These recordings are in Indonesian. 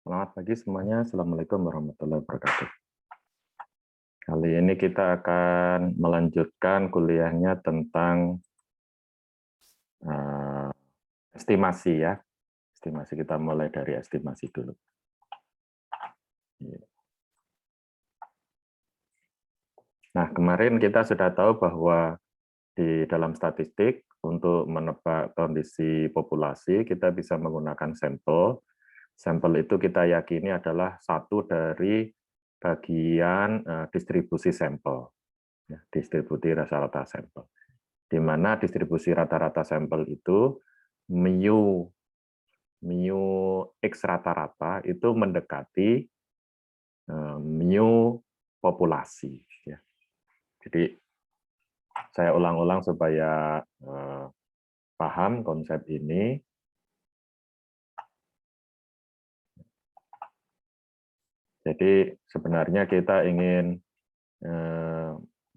Selamat pagi semuanya. Assalamualaikum warahmatullahi wabarakatuh. Kali ini kita akan melanjutkan kuliahnya tentang uh, estimasi ya. Estimasi kita mulai dari estimasi dulu. Nah, kemarin kita sudah tahu bahwa di dalam statistik untuk menebak kondisi populasi kita bisa menggunakan sampel. Sampel itu kita yakini adalah satu dari bagian distribusi sampel, distribusi rata-rata sampel. Di mana distribusi rata-rata sampel itu mu x rata-rata itu mendekati mu populasi. Ya. Jadi saya ulang-ulang supaya paham konsep ini. Jadi sebenarnya kita ingin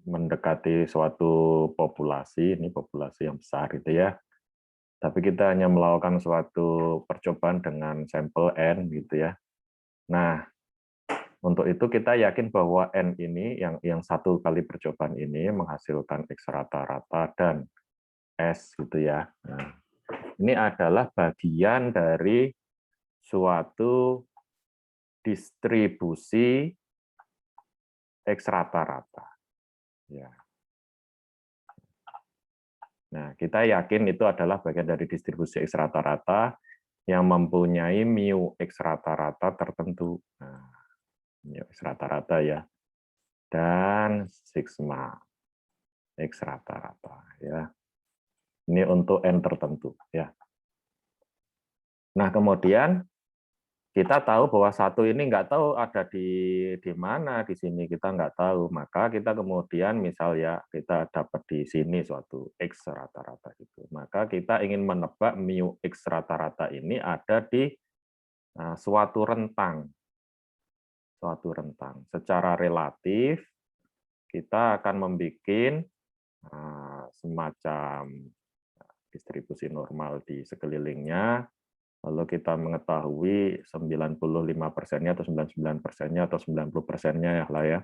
mendekati suatu populasi, ini populasi yang besar gitu ya. Tapi kita hanya melakukan suatu percobaan dengan sampel N gitu ya. Nah, untuk itu kita yakin bahwa N ini yang satu kali percobaan ini menghasilkan X rata-rata dan S gitu ya. Nah, ini adalah bagian dari suatu distribusi X rata-rata. Ya. Nah, kita yakin itu adalah bagian dari distribusi X rata-rata yang mempunyai mu X rata-rata tertentu. Nah, mu X rata-rata ya. Dan sigma X rata-rata ya. Ini untuk N tertentu ya. Nah, kemudian kita tahu bahwa satu ini nggak tahu ada di mana di sini, kita nggak tahu. Maka kita kemudian misal ya kita dapat di sini suatu X rata-rata itu. Maka kita ingin menebak mu X rata-rata ini ada di suatu rentang. Suatu rentang. Secara relatif kita akan membuat semacam distribusi normal di sekelilingnya, lalu kita mengetahui 95%-nya atau 99%-nya atau 90%-nya ya lah ya,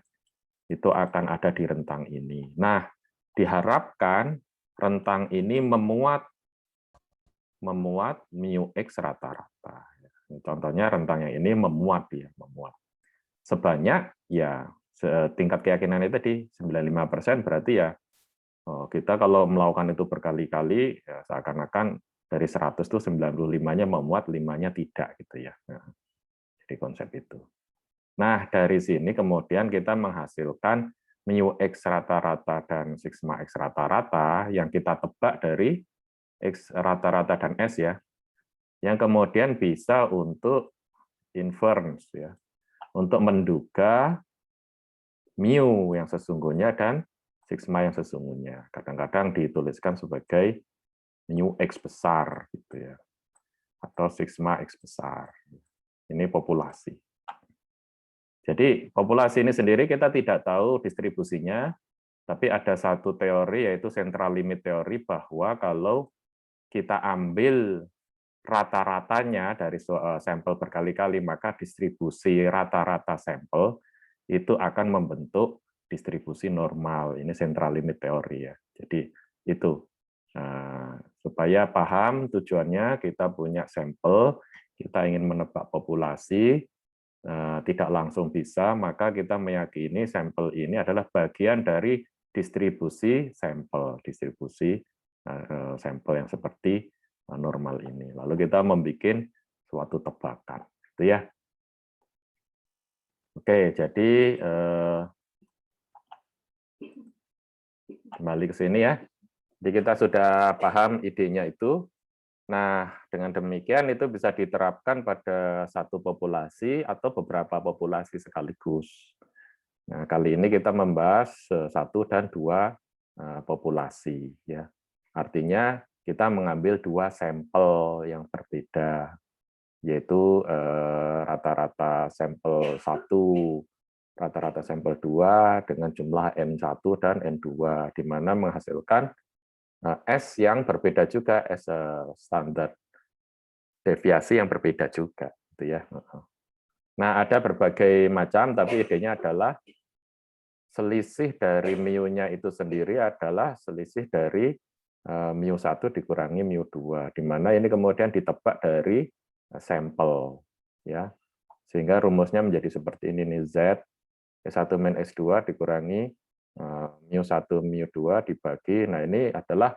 itu akan ada di rentang ini. Nah, diharapkan rentang ini memuat mu X rata-rata. Contohnya rentang yang ini memuat dia, memuat. Sebanyak ya tingkat keyakinan itu di 95% berarti ya kita kalau melakukan itu berkali-kali ya seakan-akan dari 100 itu 95-nya memuat, 5-nya tidak gitu ya. Nah, jadi konsep itu. Nah, dari sini kemudian kita menghasilkan mu X rata-rata dan sigma X rata-rata yang kita tebak dari X rata-rata dan S ya. Yang kemudian bisa untuk inference ya. Untuk menduga mu yang sesungguhnya dan sigma yang sesungguhnya. Kadang-kadang dituliskan sebagai mu X besar gitu ya. Atau sigma X besar. Ini populasi. Jadi populasi ini sendiri kita tidak tahu distribusinya, tapi ada satu teori yaitu central limit teori bahwa kalau kita ambil rata-ratanya dari sampel berkali-kali, maka distribusi rata-rata sampel itu akan membentuk distribusi normal. Ini central limit teori ya. Jadi itu supaya paham tujuannya kita punya sampel, kita ingin menebak populasi, tidak langsung bisa, maka kita meyakini sampel ini adalah bagian dari distribusi sampel, distribusi sampel yang seperti normal ini. Lalu kita membuat suatu tebakan, gitu ya. Oke, jadi kembali ke sini ya. Jadi kita sudah paham idenya itu. Nah, dengan demikian itu bisa diterapkan pada satu populasi atau beberapa populasi sekaligus. Nah, kali ini kita membahas 1 dan 2 populasi ya. Artinya kita mengambil 2 sampel yang berbeda, yaitu rata-rata sampel 1, rata-rata sampel 2 dengan jumlah N1 dan N2 di mana menghasilkan S yang berbeda juga, S standar deviasi yang berbeda juga gitu ya. Nah, ada berbagai macam, tapi idenya adalah selisih dari mu-nya itu sendiri adalah selisih dari mu1 dikurangi mu2, di mana ini kemudian ditebak dari sampel, ya. Sehingga rumusnya menjadi seperti ini nih, Z S1 min X2 dikurangi mu1 mu2 dibagi, nah ini adalah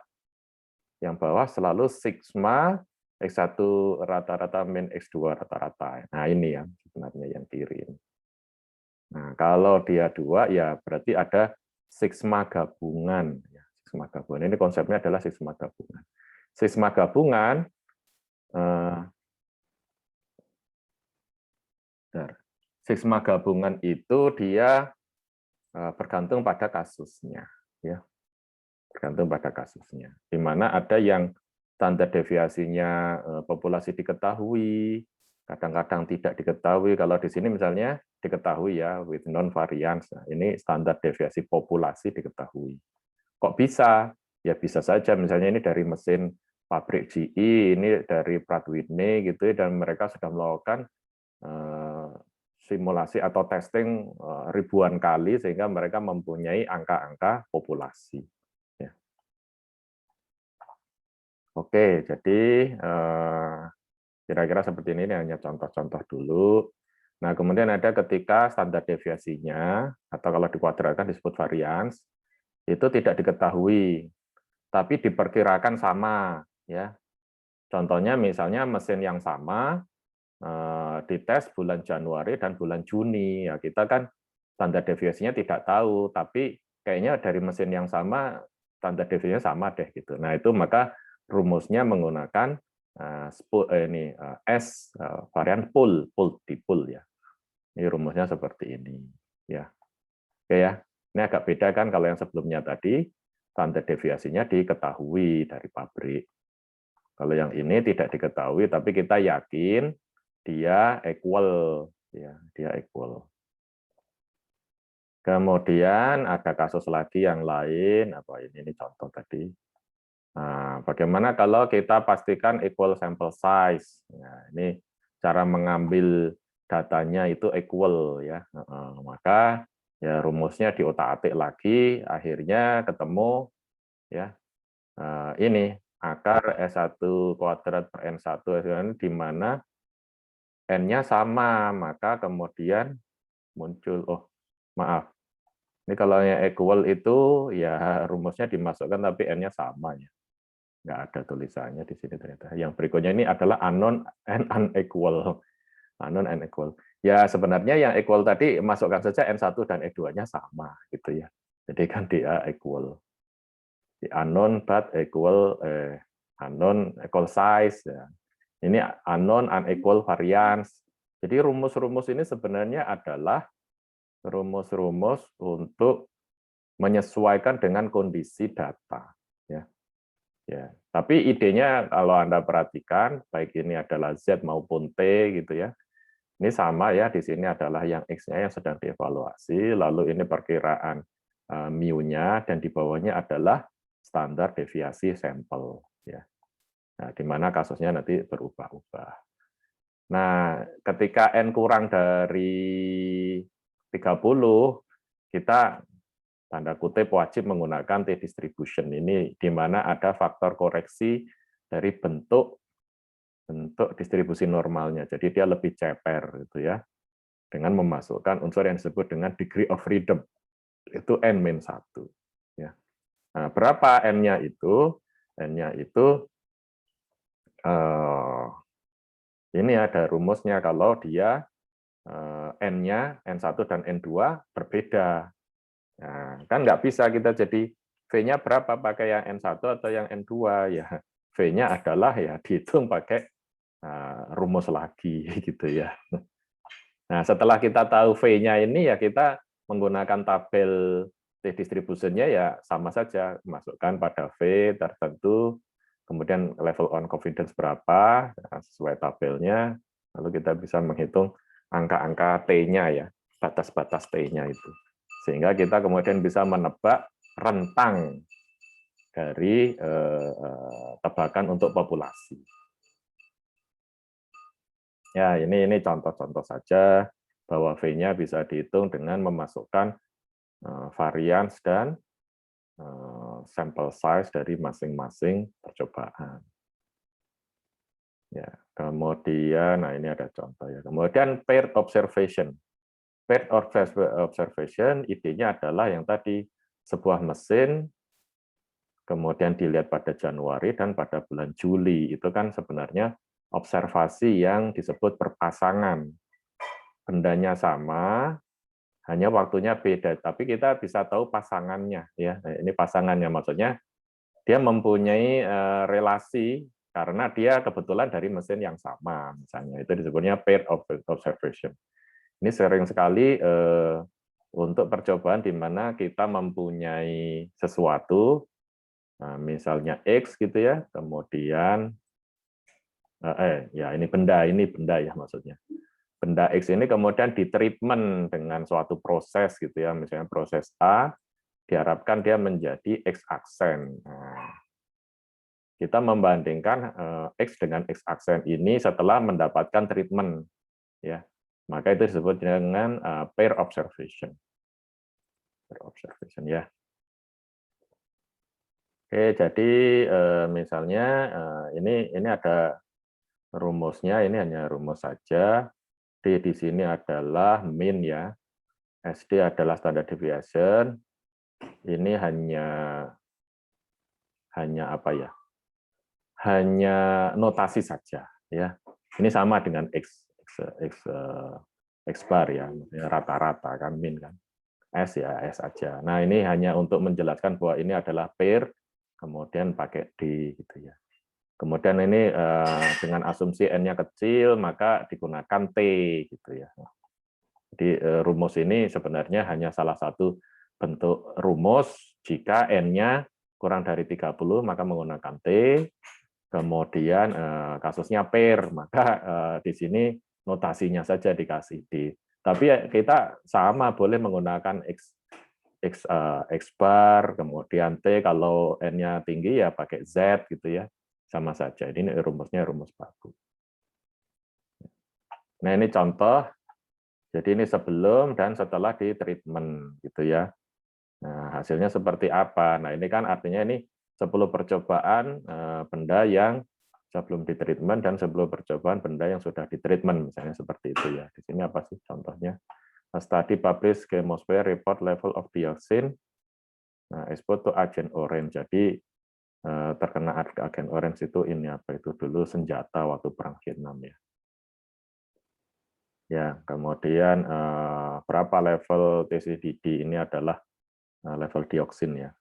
yang bawah selalu sigma X1 rata-rata min X2 rata-rata. Nah ini yang sebenarnya yang kiri ini. Nah, kalau dia 2, ya berarti ada sigma gabungan. Sigma gabungan ini konsepnya adalah sigma gabungan. Sigma gabungan, sigma gabungan itu dia bergantung pada kasusnya, ya, bergantung pada kasusnya. Di mana ada yang standar deviasinya populasi diketahui, kadang-kadang tidak diketahui. Kalau di sini misalnya diketahui ya with non variance. Nah, ini standar deviasi populasi diketahui. Kok bisa? Ya bisa saja misalnya ini dari mesin pabrik GE, ini dari Pratt Whitney gitu ya, dan mereka sudah melakukan simulasi atau testing ribuan kali sehingga mereka mempunyai angka-angka populasi. Ya. Oke, jadi kira-kira seperti ini hanya contoh-contoh dulu. Nah, kemudian ada ketika standar deviasinya, atau kalau dikuadratkan disebut varians, itu tidak diketahui, tapi diperkirakan sama. Ya. Contohnya misalnya mesin yang sama, dites bulan Januari dan bulan Juni. Ya, kita kan standar deviasinya tidak tahu, tapi kayaknya dari mesin yang sama, standar deviasinya sama deh. Gitu. Nah, itu maka rumusnya menggunakan S varian pool dipul ya. Ini rumusnya seperti ini ya. Oke ya. Ini agak beda kan kalau yang sebelumnya tadi standar deviasinya diketahui dari pabrik. Kalau yang ini tidak diketahui tapi kita yakin dia equal ya, dia equal. Kemudian ada kasus lagi yang lain, apa ini contoh tadi. Nah, bagaimana kalau kita pastikan equal sample size? Nah, ini cara mengambil datanya itu equal ya. Maka ya rumusnya diotak-atik lagi, akhirnya ketemu ya ini akar S1 kuadrat per N1 di mana N-nya sama, maka kemudian muncul, oh maaf, ini kalau yang equal itu ya rumusnya dimasukkan tapi N-nya sama ya. Nggak ada tulisannya di sini ternyata. Yang berikutnya ini adalah unknown and unequal. Unknown and equal. Ya sebenarnya yang equal tadi masukkan saja N1 dan N2-nya sama gitu ya. Jadi kan dia equal. Di unknown but equal unknown equal size ya. Ini unknown unequal variance. Jadi rumus-rumus ini sebenarnya adalah rumus-rumus untuk menyesuaikan dengan kondisi data ya. Ya, tapi idenya kalau Anda perhatikan, baik ini adalah Z maupun T gitu ya. Ini sama ya, di sini adalah yang X-nya yang sedang dievaluasi, lalu ini perkiraan mu-nya, dan di bawahnya adalah standar deviasi sampel. Ya. Nah, di mana kasusnya nanti berubah-ubah. Nah, ketika N kurang dari 30, kita tanda kutip wajib menggunakan T-distribution ini, di mana ada faktor koreksi dari bentuk distribusi normalnya. Jadi dia lebih ceper gitu ya, dengan memasukkan unsur yang disebut dengan degree of freedom, itu N-1. Ya. Nah, berapa N-nya itu? N-nya itu ini ada rumusnya kalau dia N-nya, N1 dan N2 berbeda. Nah, kan nggak bisa kita jadi V-nya berapa pakai yang N1 atau yang N2 ya. V-nya adalah ya dihitung pakai rumus lagi gitu ya. Nah, setelah kita tahu V-nya ini ya kita menggunakan tabel T-distribution-nya ya sama saja, masukkan pada V tertentu, kemudian level on confidence berapa sesuai tabelnya, lalu kita bisa menghitung angka-angka T-nya ya, batas-batas T-nya itu. Sehingga kita kemudian bisa menebak rentang dari tebakan untuk populasi. Ya, ini contoh-contoh saja bahwa V-nya bisa dihitung dengan memasukkan varians dan sampel size dari masing-masing percobaan. Ya, kemudian, nah ini ada contoh ya. Kemudian paired observation. Paired observation idenya adalah yang tadi sebuah mesin kemudian dilihat pada Januari dan pada bulan Juli. Itu kan sebenarnya observasi yang disebut berpasangan. Bendanya sama, hanya waktunya beda, tapi kita bisa tahu pasangannya ya. Nah, ini pasangannya maksudnya dia mempunyai relasi karena dia kebetulan dari mesin yang sama, misalnya itu disebutnya paired observation. Ini sering sekali untuk percobaan di mana kita mempunyai sesuatu, misalnya X gitu ya, kemudian ya ini benda ya maksudnya. Benda X ini kemudian ditreatment dengan suatu proses gitu ya, misalnya proses A, diharapkan dia menjadi X aksen. Nah, kita membandingkan X dengan X aksen ini setelah mendapatkan treatment, ya. Maka itu disebut dengan pair observation. Pair observation ya. Oke, jadi misalnya ini ada rumusnya, ini hanya rumus saja. D di sini adalah mean ya. SD adalah standard deviation. Ini hanya apa ya? Hanya notasi saja ya. Ini sama dengan X bar ya, rata-rata kan min kan. S ya S aja. Nah, ini hanya untuk menjelaskan bahwa ini adalah pair kemudian pakai D gitu ya. Kemudian ini dengan asumsi n-nya kecil maka digunakan T gitu ya. Jadi rumus ini sebenarnya hanya salah satu bentuk rumus jika n-nya kurang dari 30 maka menggunakan T. Kemudian kasusnya pair, maka di sini notasinya saja dikasih D. Tapi kita sama boleh menggunakan X bar, kemudian T, kalau N-nya tinggi ya pakai Z gitu ya, sama saja. Ini rumusnya rumus baku. Nah ini contoh, jadi ini sebelum dan setelah di treatment gitu ya. Nah hasilnya seperti apa? Nah ini kan artinya ini 10 percobaan benda yang sebelum di treatment dan 10 percobaan benda yang sudah di treatment, misalnya seperti itu ya. Di sini apa sih contohnya? A study published Chemosphere report level of dioxin exposed to Agent Orange. Jadi terkena Agent Orange itu ini apa itu dulu senjata waktu perang Vietnam ya. Ya, kemudian berapa level TCDD ini adalah level dioksin ya.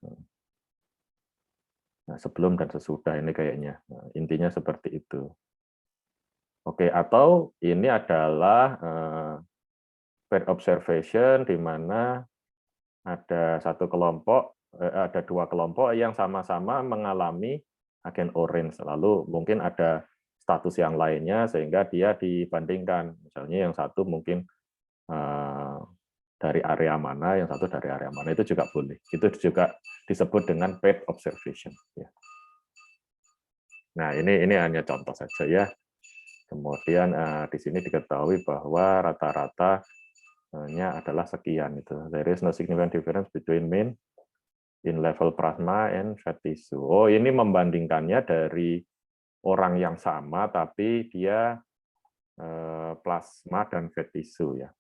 Nah, sebelum dan sesudah ini kayaknya. Nah, intinya seperti itu. Oke, atau ini adalah pair observation di mana ada ada dua kelompok yang sama-sama mengalami agen orange. Lalu mungkin ada status yang lainnya sehingga dia dibandingkan. Misalnya yang satu mungkin dari area mana, yang satu dari area mana, itu juga boleh. Itu juga disebut dengan paired observation. Nah, ini hanya contoh saja ya. Kemudian di sini diketahui bahwa rata-ratanya adalah sekian. There is no significant difference between mean in level plasma and fat tissue. Oh, ini membandingkannya dari orang yang sama, tapi dia plasma dan fat tissue ya.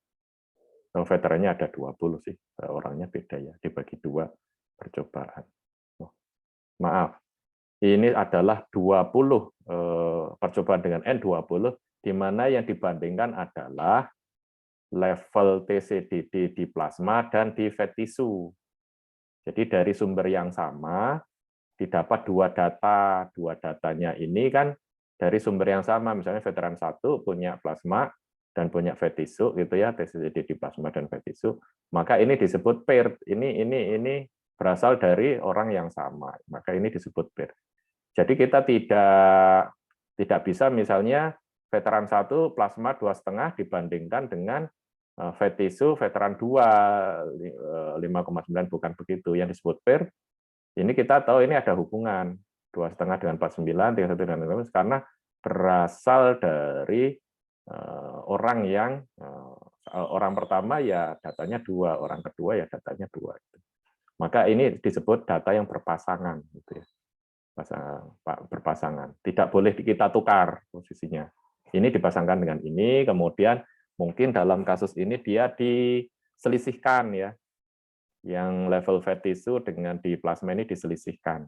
Veterannya ada 20 sih, orangnya beda ya, dibagi 2 percobaan. Oh, maaf, ini adalah 20 percobaan dengan N20, di mana yang dibandingkan adalah level TCDD di plasma dan di fat tissue. Jadi dari sumber yang sama, didapat dua datanya ini kan dari sumber yang sama, misalnya veteran 1 punya plasma dan punya fat tissue gitu ya, TCD di plasma dan fat tissue, maka ini disebut paired. Ini berasal dari orang yang sama, maka ini disebut paired. Jadi kita tidak bisa misalnya veteran 1 plasma 2,5 dibandingkan dengan fat tissue veteran 2 5,9, bukan begitu. Yang disebut paired ini kita tahu ini ada hubungan 2,5 dengan 49, 31 dengan 49, karena berasal dari orang yang orang pertama ya datanya 2, orang kedua ya datanya 2. Maka ini disebut data yang berpasangan, gitu ya. Berpasangan. Tidak boleh kita tukar posisinya. Ini dipasangkan dengan ini, kemudian mungkin dalam kasus ini dia diselisihkan ya. Yang level fat tissue dengan di plasma ini diselisihkan.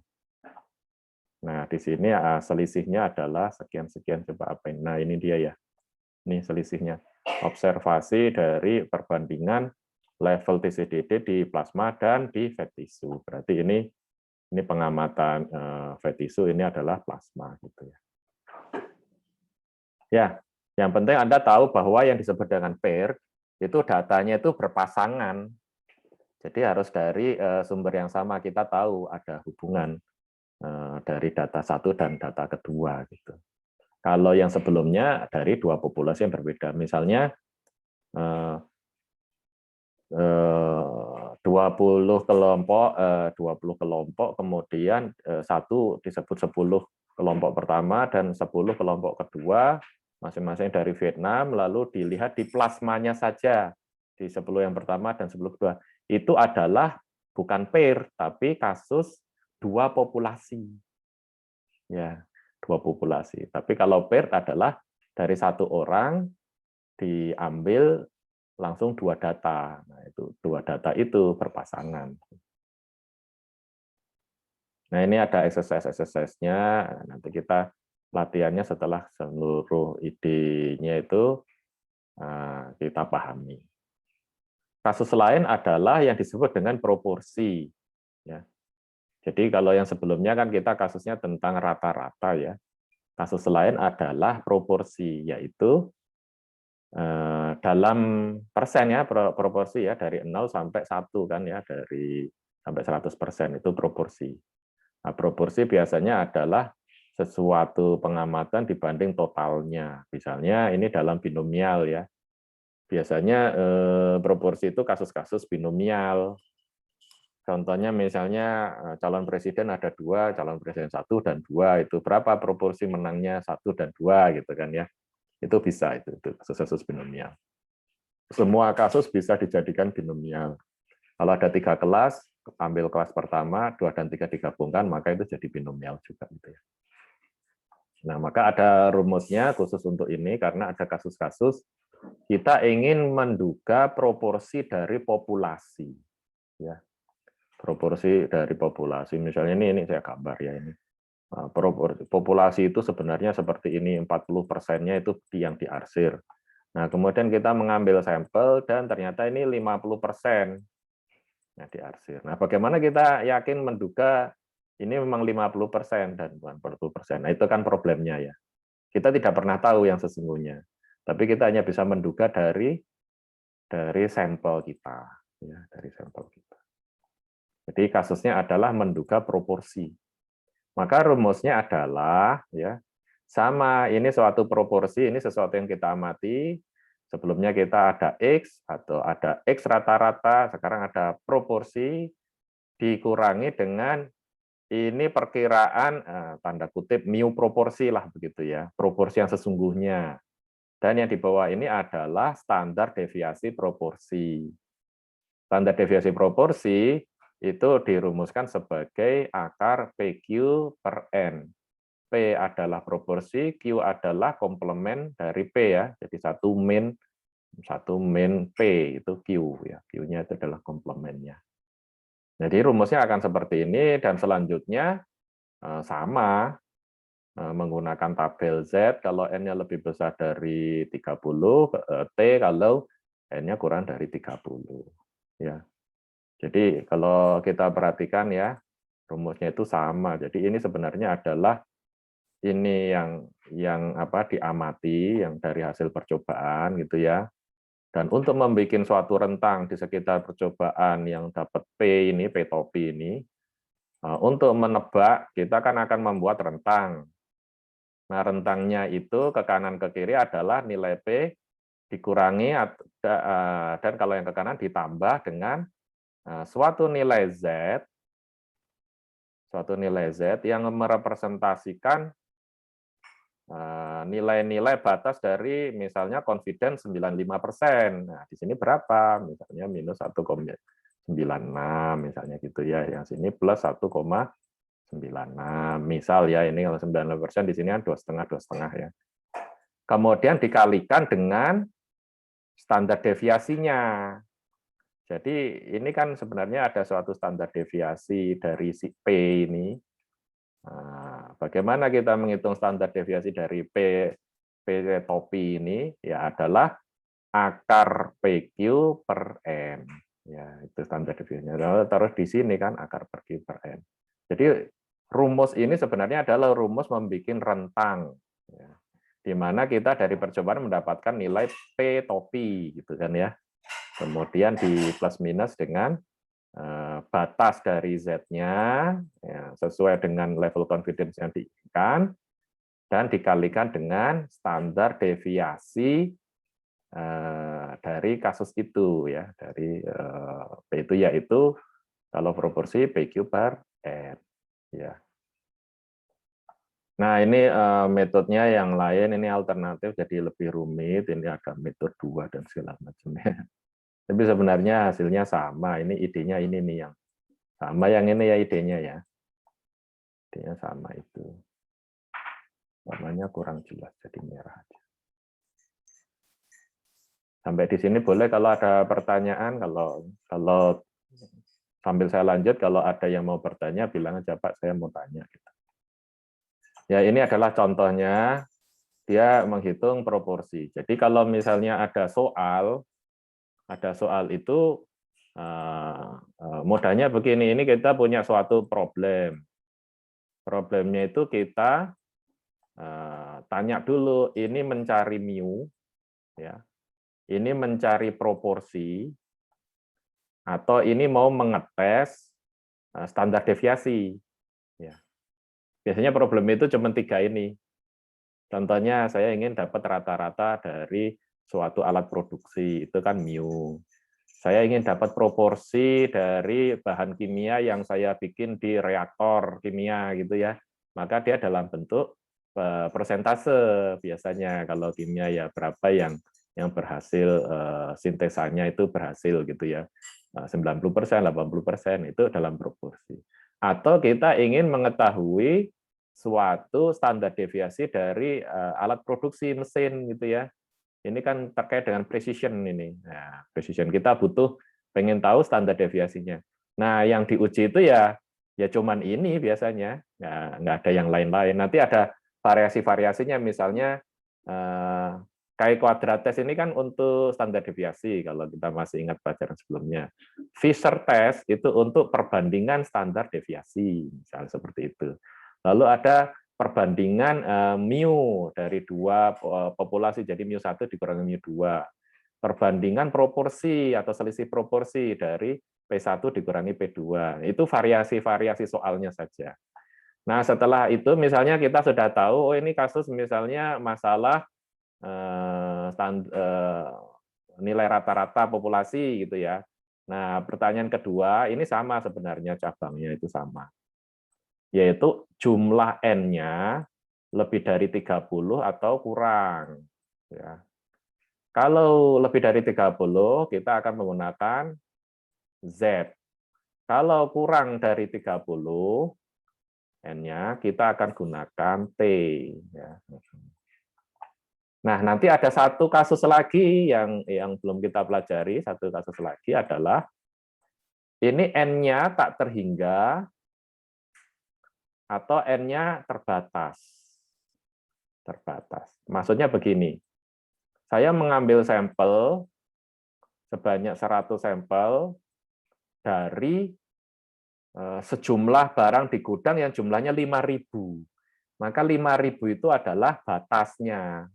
Nah, di sini selisihnya adalah sekian-sekian, coba apa ini? Nah, ini dia ya. Ini selisihnya. Observasi dari perbandingan level TCDD di plasma dan di fat tissue. Berarti ini pengamatan fat tissue, ini adalah plasma gitu ya. Ya, yang penting Anda tahu bahwa yang disebut dengan pair itu datanya itu berpasangan. Jadi harus dari sumber yang sama, kita tahu ada hubungan dari data satu dan data kedua gitu. Kalau yang sebelumnya dari 2 populasi yang berbeda, misalnya 20 kelompok, kemudian satu disebut 10 kelompok pertama dan 10 kelompok kedua, masing-masing dari Vietnam, lalu dilihat di plasmanya saja, di 10 yang pertama dan 10 kedua. Itu adalah bukan pair, tapi kasus 2 populasi. Ya, 2 populasi. Tapi kalau pair adalah dari 1 orang diambil langsung 2 data. Nah, itu 2 data itu berpasangan. Nah, ini ada exercise-nya. Nanti kita latihannya setelah seluruh idenya itu kita pahami. Kasus lain adalah yang disebut dengan proporsi. Ya. Jadi kalau yang sebelumnya kan kita kasusnya tentang rata-rata ya. Kasus lain adalah proporsi, yaitu dalam persen ya, proporsi ya, dari 0 sampai 1 kan ya, dari sampai 100% itu proporsi. Nah, proporsi biasanya adalah sesuatu pengamatan dibanding totalnya. Misalnya ini dalam binomial ya. Biasanya proporsi itu kasus-kasus binomial. Contohnya misalnya calon presiden ada 2, calon presiden 1 dan 2, itu berapa proporsi menangnya 1 dan 2 gitu kan ya. Itu bisa, itu kasus-kasus binomial. Semua kasus bisa dijadikan binomial. Kalau ada 3 kelas, ambil kelas pertama, 2 dan 3 digabungkan, maka itu jadi binomial juga. Gitu ya. Nah, maka ada rumusnya khusus untuk ini, karena ada kasus-kasus kita ingin menduga proporsi dari populasi. Ya. Proporsi dari populasi. Misalnya ini saya gambar ya ini. Populasi itu sebenarnya seperti ini, 40%-nya itu yang diarsir. Nah, kemudian kita mengambil sampel dan ternyata ini 50% yang diarsir. Nah, bagaimana kita yakin menduga ini memang 50% dan bukan 40%? Nah, itu kan problemnya ya. Kita tidak pernah tahu yang sesungguhnya. Tapi kita hanya bisa menduga dari sampel kita, ya, dari sampel kita. Jadi kasusnya adalah menduga proporsi. Maka rumusnya adalah ya sama, ini suatu proporsi, ini sesuatu yang kita amati. Sebelumnya kita ada X atau ada X rata-rata, sekarang ada proporsi dikurangi dengan ini perkiraan tanda kutip mu proporsi lah begitu ya, proporsi yang sesungguhnya. Dan yang di bawah ini adalah standar deviasi proporsi. Standar deviasi proporsi itu dirumuskan sebagai akar PQ per N. P adalah proporsi, Q adalah komplement dari P ya. Jadi satu min P itu Q ya. Q-nya itu adalah komplementnya. Jadi rumusnya akan seperti ini dan selanjutnya sama menggunakan tabel Z kalau N-nya lebih besar dari 30, T kalau N-nya kurang dari 30 ya. Jadi kalau kita perhatikan ya, rumusnya itu sama. Jadi ini sebenarnya adalah ini yang apa diamati, yang dari hasil percobaan gitu ya. Dan untuk membuat suatu rentang di sekitar percobaan yang dapat P ini, P topi ini, untuk menebak kita kan akan membuat rentang. Nah, rentangnya itu ke kanan ke kiri adalah nilai P dikurangi dan kalau yang ke kanan ditambah dengan suatu nilai Z yang merepresentasikan nilai-nilai batas dari misalnya confidence 95%. Nah, di sini berapa? Misalnya minus 1,96 misalnya gitu ya. Yang sini plus 1,96. Misal ya, ini kalau 95% di sini kan 2,5 ya. Kemudian dikalikan dengan standar deviasinya. Jadi ini kan sebenarnya ada suatu standar deviasi dari si P ini. Nah, bagaimana kita menghitung standar deviasi dari P topi ini? Ya adalah akar PQ per N. Ya, itu standar deviasinya. Lalu taruh di sini kan akar per Q per N. Jadi rumus ini sebenarnya adalah rumus membuat rentang. Ya, di mana kita dari percobaan mendapatkan nilai P topi gitu kan ya. Kemudian di plus minus dengan batas dari Z-nya ya, sesuai dengan level confidence yang diinginkan dan dikalikan dengan standar deviasi dari kasus itu ya, dari P itu yaitu kalau proporsi PQ per N ya. Nah, ini metodenya yang lain, ini alternatif jadi lebih rumit, ini ada metode 2 dan segala macamnya. Tapi sebenarnya hasilnya sama, ini idenya ini nih yang sama, yang ini ya idenya ya. Idenya sama itu. Warnanya kurang jelas, jadi merah aja. Sampai di sini boleh kalau ada pertanyaan, kalau sambil saya lanjut, kalau ada yang mau bertanya, bilang aja Pak, saya mau tanya. Ya, ini adalah contohnya, dia menghitung proporsi. Jadi kalau misalnya ada soal itu modalnya begini, ini kita punya suatu problem. Problemnya itu kita tanya dulu, ini mencari mu, ya, ini mencari proporsi, atau ini mau mengetes standar deviasi. Ya. Biasanya problem itu cuma 3 ini. Contohnya saya ingin dapat rata-rata dari suatu alat produksi, itu kan mu. Saya ingin dapat proporsi dari bahan kimia yang saya bikin di reaktor kimia gitu ya. Maka dia dalam bentuk persentase biasanya kalau kimia ya berapa yang berhasil sintesanya itu berhasil gitu ya. 90%, 80% itu dalam proporsi. Atau kita ingin mengetahui suatu standar deviasi dari alat produksi mesin gitu ya. Ini kan terkait dengan precision ini. Nah, precision kita butuh pengen tahu standar deviasinya. Nah, yang diuji itu ya cuman ini biasanya, nggak ada yang lain-lain. Nanti ada variasi-variasinya, misalnya chi-quadrat ini kan untuk standar deviasi kalau kita masih ingat pelajaran sebelumnya. Fisher test itu untuk perbandingan standar deviasi, misalnya seperti itu. Lalu ada perbandingan mu dari 2 populasi, jadi mu1 dikurangi mu2. Perbandingan proporsi atau selisih proporsi dari P1 dikurangi P2. Itu variasi-variasi soalnya saja. Nah, setelah itu misalnya kita sudah tahu, oh ini kasus misalnya masalah nilai rata-rata populasi gitu ya. Nah, pertanyaan kedua, ini sama sebenarnya cabangnya itu sama. Yaitu jumlah N-nya lebih dari 30 atau kurang. Ya. Kalau lebih dari 30, kita akan menggunakan Z. Kalau kurang dari 30, N-nya kita akan gunakan T. Ya. Nah, nanti ada satu kasus lagi yang belum kita pelajari, satu kasus lagi adalah ini N-nya tak terhingga atau N-nya terbatas. Terbatas. Maksudnya begini, saya mengambil sampel sebanyak 100 sampel dari sejumlah barang di gudang yang jumlahnya 5.000. Maka 5.000 itu adalah batasnya.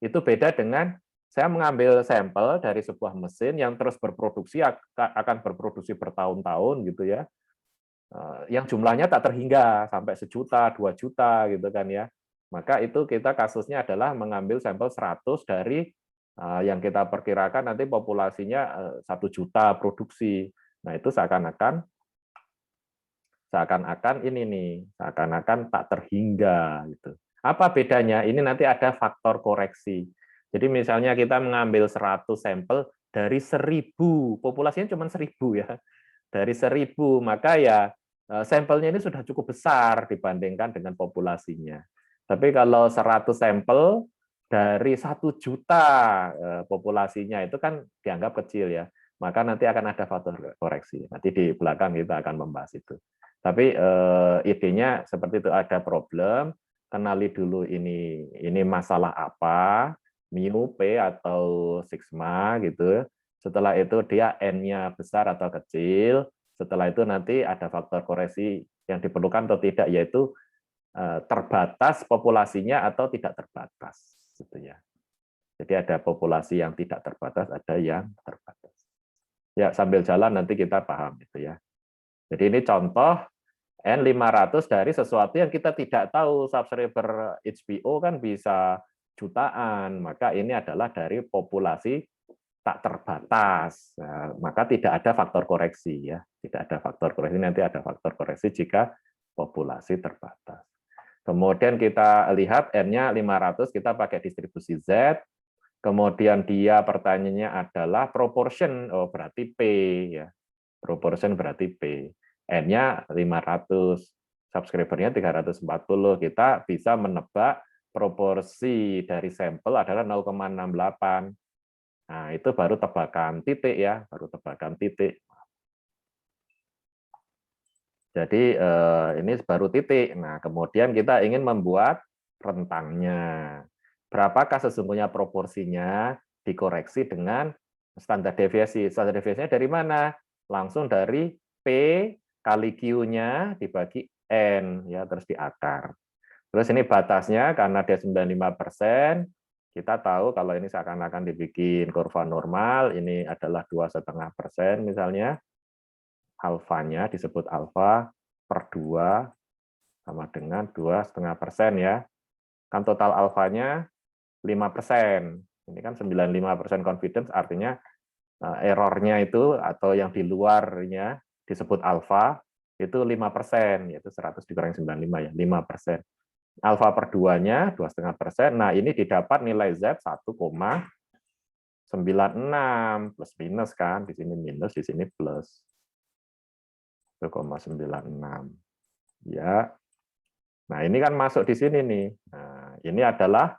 Itu beda dengan saya mengambil sampel dari sebuah mesin yang terus berproduksi, akan berproduksi bertahun-tahun gitu ya, yang jumlahnya tak terhingga sampai 1.000.000, 2.000.000 gitu kan ya. Maka itu kita kasusnya adalah mengambil sampel 100 dari yang kita perkirakan nanti populasinya 1.000.000 produksi. Nah, itu seakan-akan ini nih, seakan-akan tak terhingga gitu. Apa bedanya? Ini nanti ada faktor koreksi. Jadi misalnya kita mengambil 100 sampel dari 1000, populasinya cuma 1000 ya. Dari 1000, maka ya sampelnya ini sudah cukup besar dibandingkan dengan populasinya. Tapi kalau 100 sampel dari 1 juta populasinya itu kan dianggap kecil ya. Maka nanti akan ada faktor koreksi. Nanti di belakang kita akan membahas itu. Tapi idenya seperti itu, ada problem, kenali dulu ini masalah apa, mu, p atau sigma gitu. Setelah itu dia n-nya besar atau kecil. Setelah itu nanti ada faktor koreksi yang diperlukan atau tidak, yaitu terbatas populasinya atau tidak terbatas gitu ya. Jadi ada populasi yang tidak terbatas, ada yang terbatas. Ya, sambil jalan nanti kita paham itu ya. Jadi ini contoh N500 dari sesuatu yang kita tidak tahu. Subscriber HBO kan bisa jutaan, maka ini adalah dari populasi tak terbatas. Nah, maka tidak ada faktor koreksi ya. Tidak ada faktor koreksi, nanti ada faktor koreksi jika populasi terbatas. Kemudian kita lihat N-nya 500, kita pakai distribusi Z. Kemudian dia pertanyaannya adalah proportion, oh berarti P ya. Proportion berarti P. N-nya 500, subscribernya 340. Kita bisa menebak proporsi dari sampel adalah 0,68. Nah, itu baru tebakan titik ya, baru tebakan titik. Jadi ini baru titik. Nah, kemudian kita ingin membuat rentangnya. Berapakah sesungguhnya proporsinya dikoreksi dengan standar deviasi. Standar deviasinya dari mana? Langsung dari P kali Q-nya dibagi N, ya terus diakar. Terus ini batasnya karena dia 95%, kita tahu kalau ini seakan-akan dibikin kurva normal, ini adalah 2,5% misalnya. Alfanya disebut alfa per 2 sama dengan 2,5% ya. Kan total alfanya 5%. Ini kan 95% confidence, artinya errornya itu atau yang di luarnya disebut alfa itu 5%, yaitu 100 dikurangi 95 ya, 5%. Alfa per 2-nya 2,5%. Nah, ini didapat nilai Z 1,96 plus minus kan, di sini minus, di sini plus. 1,96. Ya. Nah, ini kan masuk di sini nih. Nah, ini adalah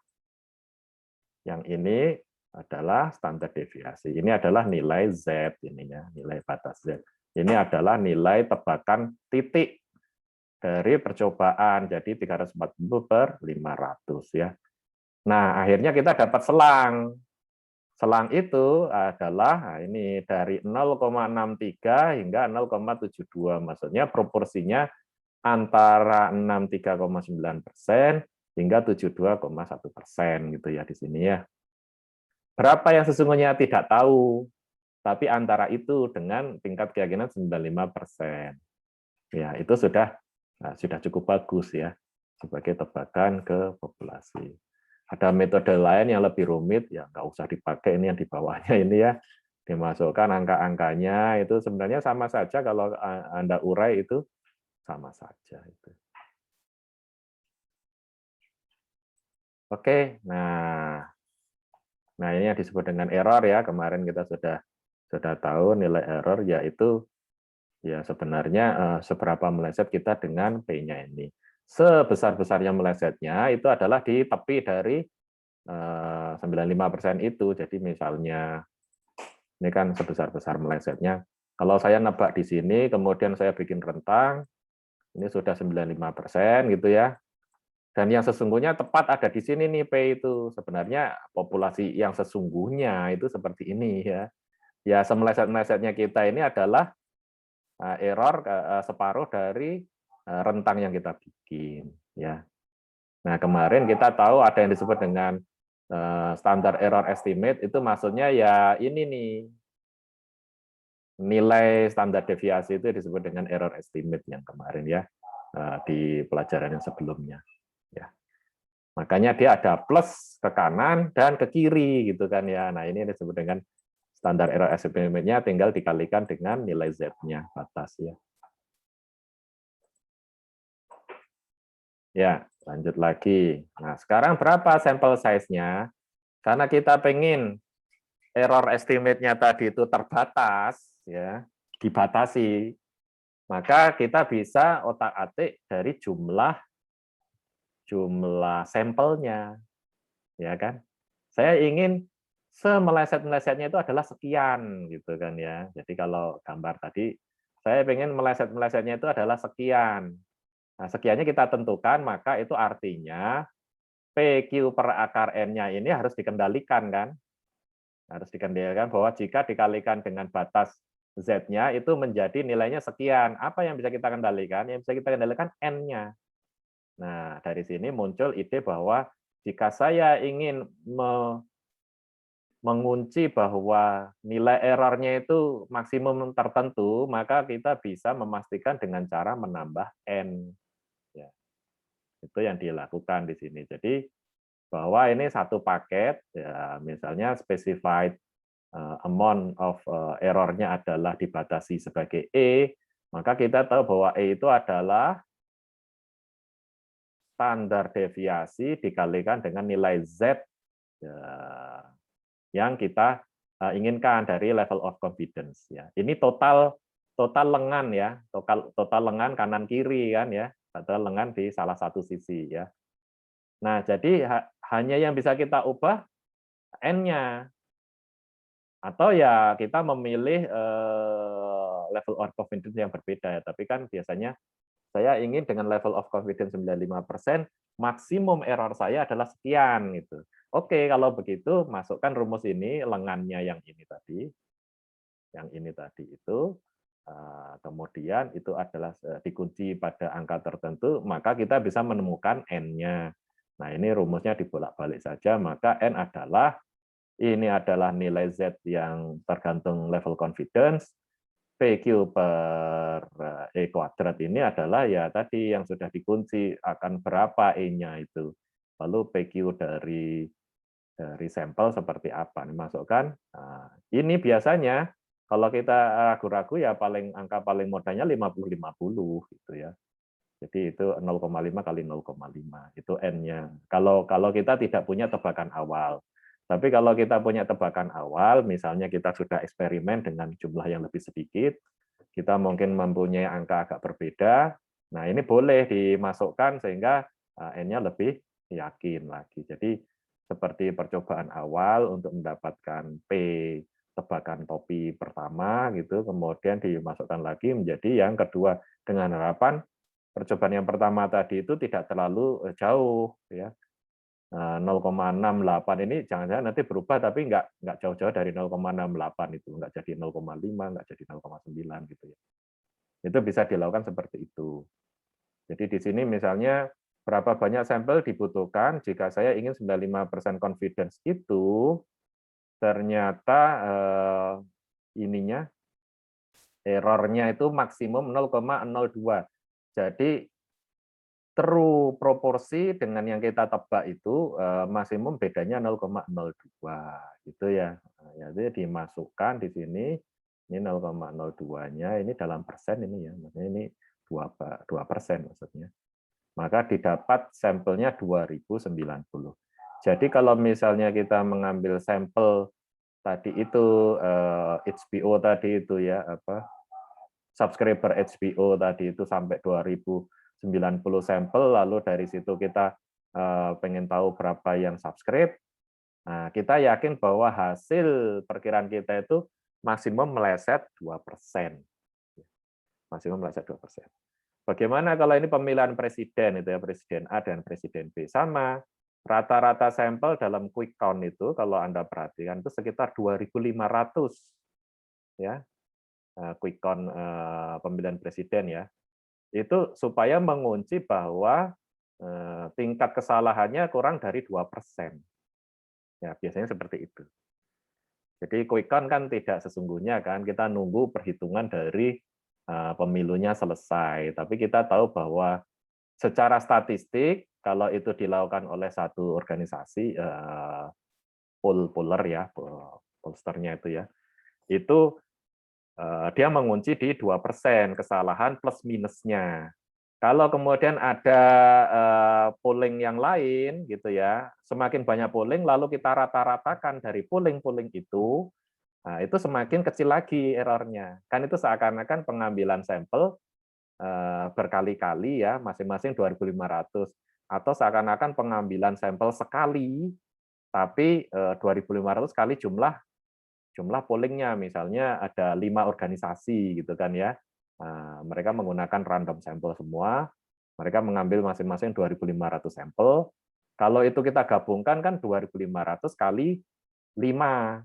yang ini adalah standar deviasi. Ini adalah nilai Z ininya, nilai batas Z. Ini adalah nilai tebakan titik dari percobaan. Jadi 340 per 500 ya. Nah, akhirnya kita dapat selang. Selang itu adalah nah ini dari 0,63 hingga 0,72. Maksudnya proporsinya antara 63,9% hingga 72,1% gitu ya di sini ya. Berapa yang sesungguhnya tidak tahu, tapi antara itu dengan tingkat keyakinan 95%. Ya, itu sudah cukup bagus ya sebagai tebakan ke populasi. Ada metode lain yang lebih rumit, ya nggak usah dipakai, ini yang di bawahnya ini ya, dimasukkan angka-angkanya, itu sebenarnya sama saja kalau Anda urai itu sama saja. Oke, nah ini yang disebut dengan error ya, kemarin kita sudah tahu nilai error yaitu ya sebenarnya seberapa meleset kita dengan P-nya ini. Sebesar-besarnya melesetnya itu adalah di tepi dari 95% itu. Jadi misalnya ini kan sebesar-besar melesetnya. Kalau saya nebak di sini, kemudian saya bikin rentang, ini sudah 95% gitu ya. Dan yang sesungguhnya tepat ada di sini nih P itu. Sebenarnya populasi yang sesungguhnya itu seperti ini ya. Ya semeleset-melesetnya kita ini adalah error separuh dari rentang yang kita bikin ya. Nah, kemarin kita tahu ada yang disebut dengan standar error estimate, itu maksudnya ya ini nih. Nilai standar deviasi itu disebut dengan error estimate yang kemarin ya di pelajaran yang sebelumnya ya. Makanya dia ada plus ke kanan dan ke kiri gitu kan ya. Nah, ini disebut dengan standar error estimate-nya tinggal dikalikan dengan nilai Z-nya batas ya. Ya, Lanjut lagi. Nah, sekarang berapa sampel size-nya? Karena kita pengen error estimate-nya tadi itu terbatas, ya, dibatasi, maka kita bisa otak-atik dari jumlah sampelnya, ya kan? Saya ingin semeleset-melesetnya itu adalah sekian, gitu kan ya. Jadi kalau gambar tadi, saya ingin meleset-melesetnya itu adalah sekian. Nah, sekiannya kita tentukan, maka itu artinya PQ per akar N-nya ini harus dikendalikan, kan? Harus dikendalikan bahwa jika dikalikan dengan batas Z-nya itu menjadi nilainya sekian. Apa yang bisa kita kendalikan? Yang bisa kita kendalikan N-nya. Nah, dari sini muncul ide bahwa jika saya ingin mengunci bahwa nilai errornya itu maksimum tertentu, maka kita bisa memastikan dengan cara menambah N. Ya, itu yang dilakukan di sini. Jadi bahwa ini satu paket, ya, misalnya specified amount of error-nya adalah dibatasi sebagai E, maka kita tahu bahwa E itu adalah standar deviasi dikalikan dengan nilai Z ya, yang kita inginkan dari level of confidence. Ya. Ini total lengan ya, total lengan kanan kiri kan ya, atau lengan di salah satu sisi ya. Nah, jadi hanya yang bisa kita ubah N-nya. Atau ya kita memilih level of confidence yang berbeda ya. Tapi kan biasanya saya ingin dengan level of confidence 95%, maksimum error saya adalah sekian gitu. Oke, kalau begitu masukkan rumus ini, lengannya yang ini tadi itu, kemudian itu adalah dikunci pada angka tertentu, maka kita bisa menemukan N-nya. Nah, ini rumusnya dibolak-balik saja, maka N adalah ini adalah nilai Z yang tergantung level confidence, PQ per E kuadrat ini adalah ya tadi yang sudah dikunci akan berapa E-nya itu. Lalu PQ dari sampel seperti apa dimasukkan. Nah, ini biasanya kalau kita ragu-ragu ya angka paling mudahnya 50-50 gitu ya. Jadi itu 0,5 kali 0,5 itu N-nya. Kalau kita tidak punya tebakan awal. Tapi kalau kita punya tebakan awal, misalnya kita sudah eksperimen dengan jumlah yang lebih sedikit, kita mungkin mempunyai angka agak berbeda, nah ini boleh dimasukkan sehingga N-nya lebih yakin lagi. Jadi seperti percobaan awal untuk mendapatkan P tebakan topi pertama gitu, kemudian dimasukkan lagi menjadi yang kedua dengan harapan percobaan yang pertama tadi itu tidak terlalu jauh ya. 0,68 ini jangan-jangan nanti berubah tapi nggak jauh-jauh dari 0,68 itu, nggak jadi 0,5, nggak jadi 0,9 gitu ya. Itu bisa dilakukan seperti itu. Jadi di sini misalnya berapa banyak sampel dibutuhkan jika saya ingin 95% confidence itu ternyata ininya errornya itu maksimum 0,02. Jadi true proporsi dengan yang kita tebak itu maksimum bedanya 0,02 gitu ya. Nah, jadi dimasukkan di sini ini 0,02-nya ini dalam persen ini ya. Maksudnya ini 2% maksudnya. Maka didapat sampelnya 2090. Jadi kalau misalnya kita mengambil sampel tadi itu HBO tadi itu ya apa subscriber HBO tadi itu sampai 2090 sampel, lalu dari situ kita pengen tahu berapa yang subscribe. Nah, kita yakin bahwa hasil perkiraan kita itu maksimum meleset 2%. Maksimum meleset 2%. Bagaimana kalau ini pemilihan presiden itu ya, presiden A dan presiden B sama. Rata-rata sampel dalam quick count itu kalau Anda perhatikan itu sekitar 2.500 ya. Quick count pemilihan presiden ya. Itu supaya mengunci bahwa tingkat kesalahannya kurang dari 2%. Ya, biasanya seperti itu. Jadi quick count kan tidak sesungguhnya kan kita nunggu perhitungan dari pemilunya selesai, tapi kita tahu bahwa secara statistik kalau itu dilakukan oleh satu organisasi poller ya, pollsternya itu ya, itu dia mengunci di 2% kesalahan plus minusnya. Kalau kemudian ada polling yang lain gitu ya, semakin banyak polling lalu kita rata-ratakan dari polling-polling itu, nah itu semakin kecil lagi errornya. Kan itu seakan-akan pengambilan sampel berkali-kali ya, masing-masing 2.500, atau seakan-akan pengambilan sampel sekali, tapi 2.500 kali jumlah pollingnya, misalnya ada 5 organisasi gitu kan ya. Nah, mereka menggunakan random sampel semua, mereka mengambil masing-masing 2.500 sampel. Kalau itu kita gabungkan kan 2.500 kali 5,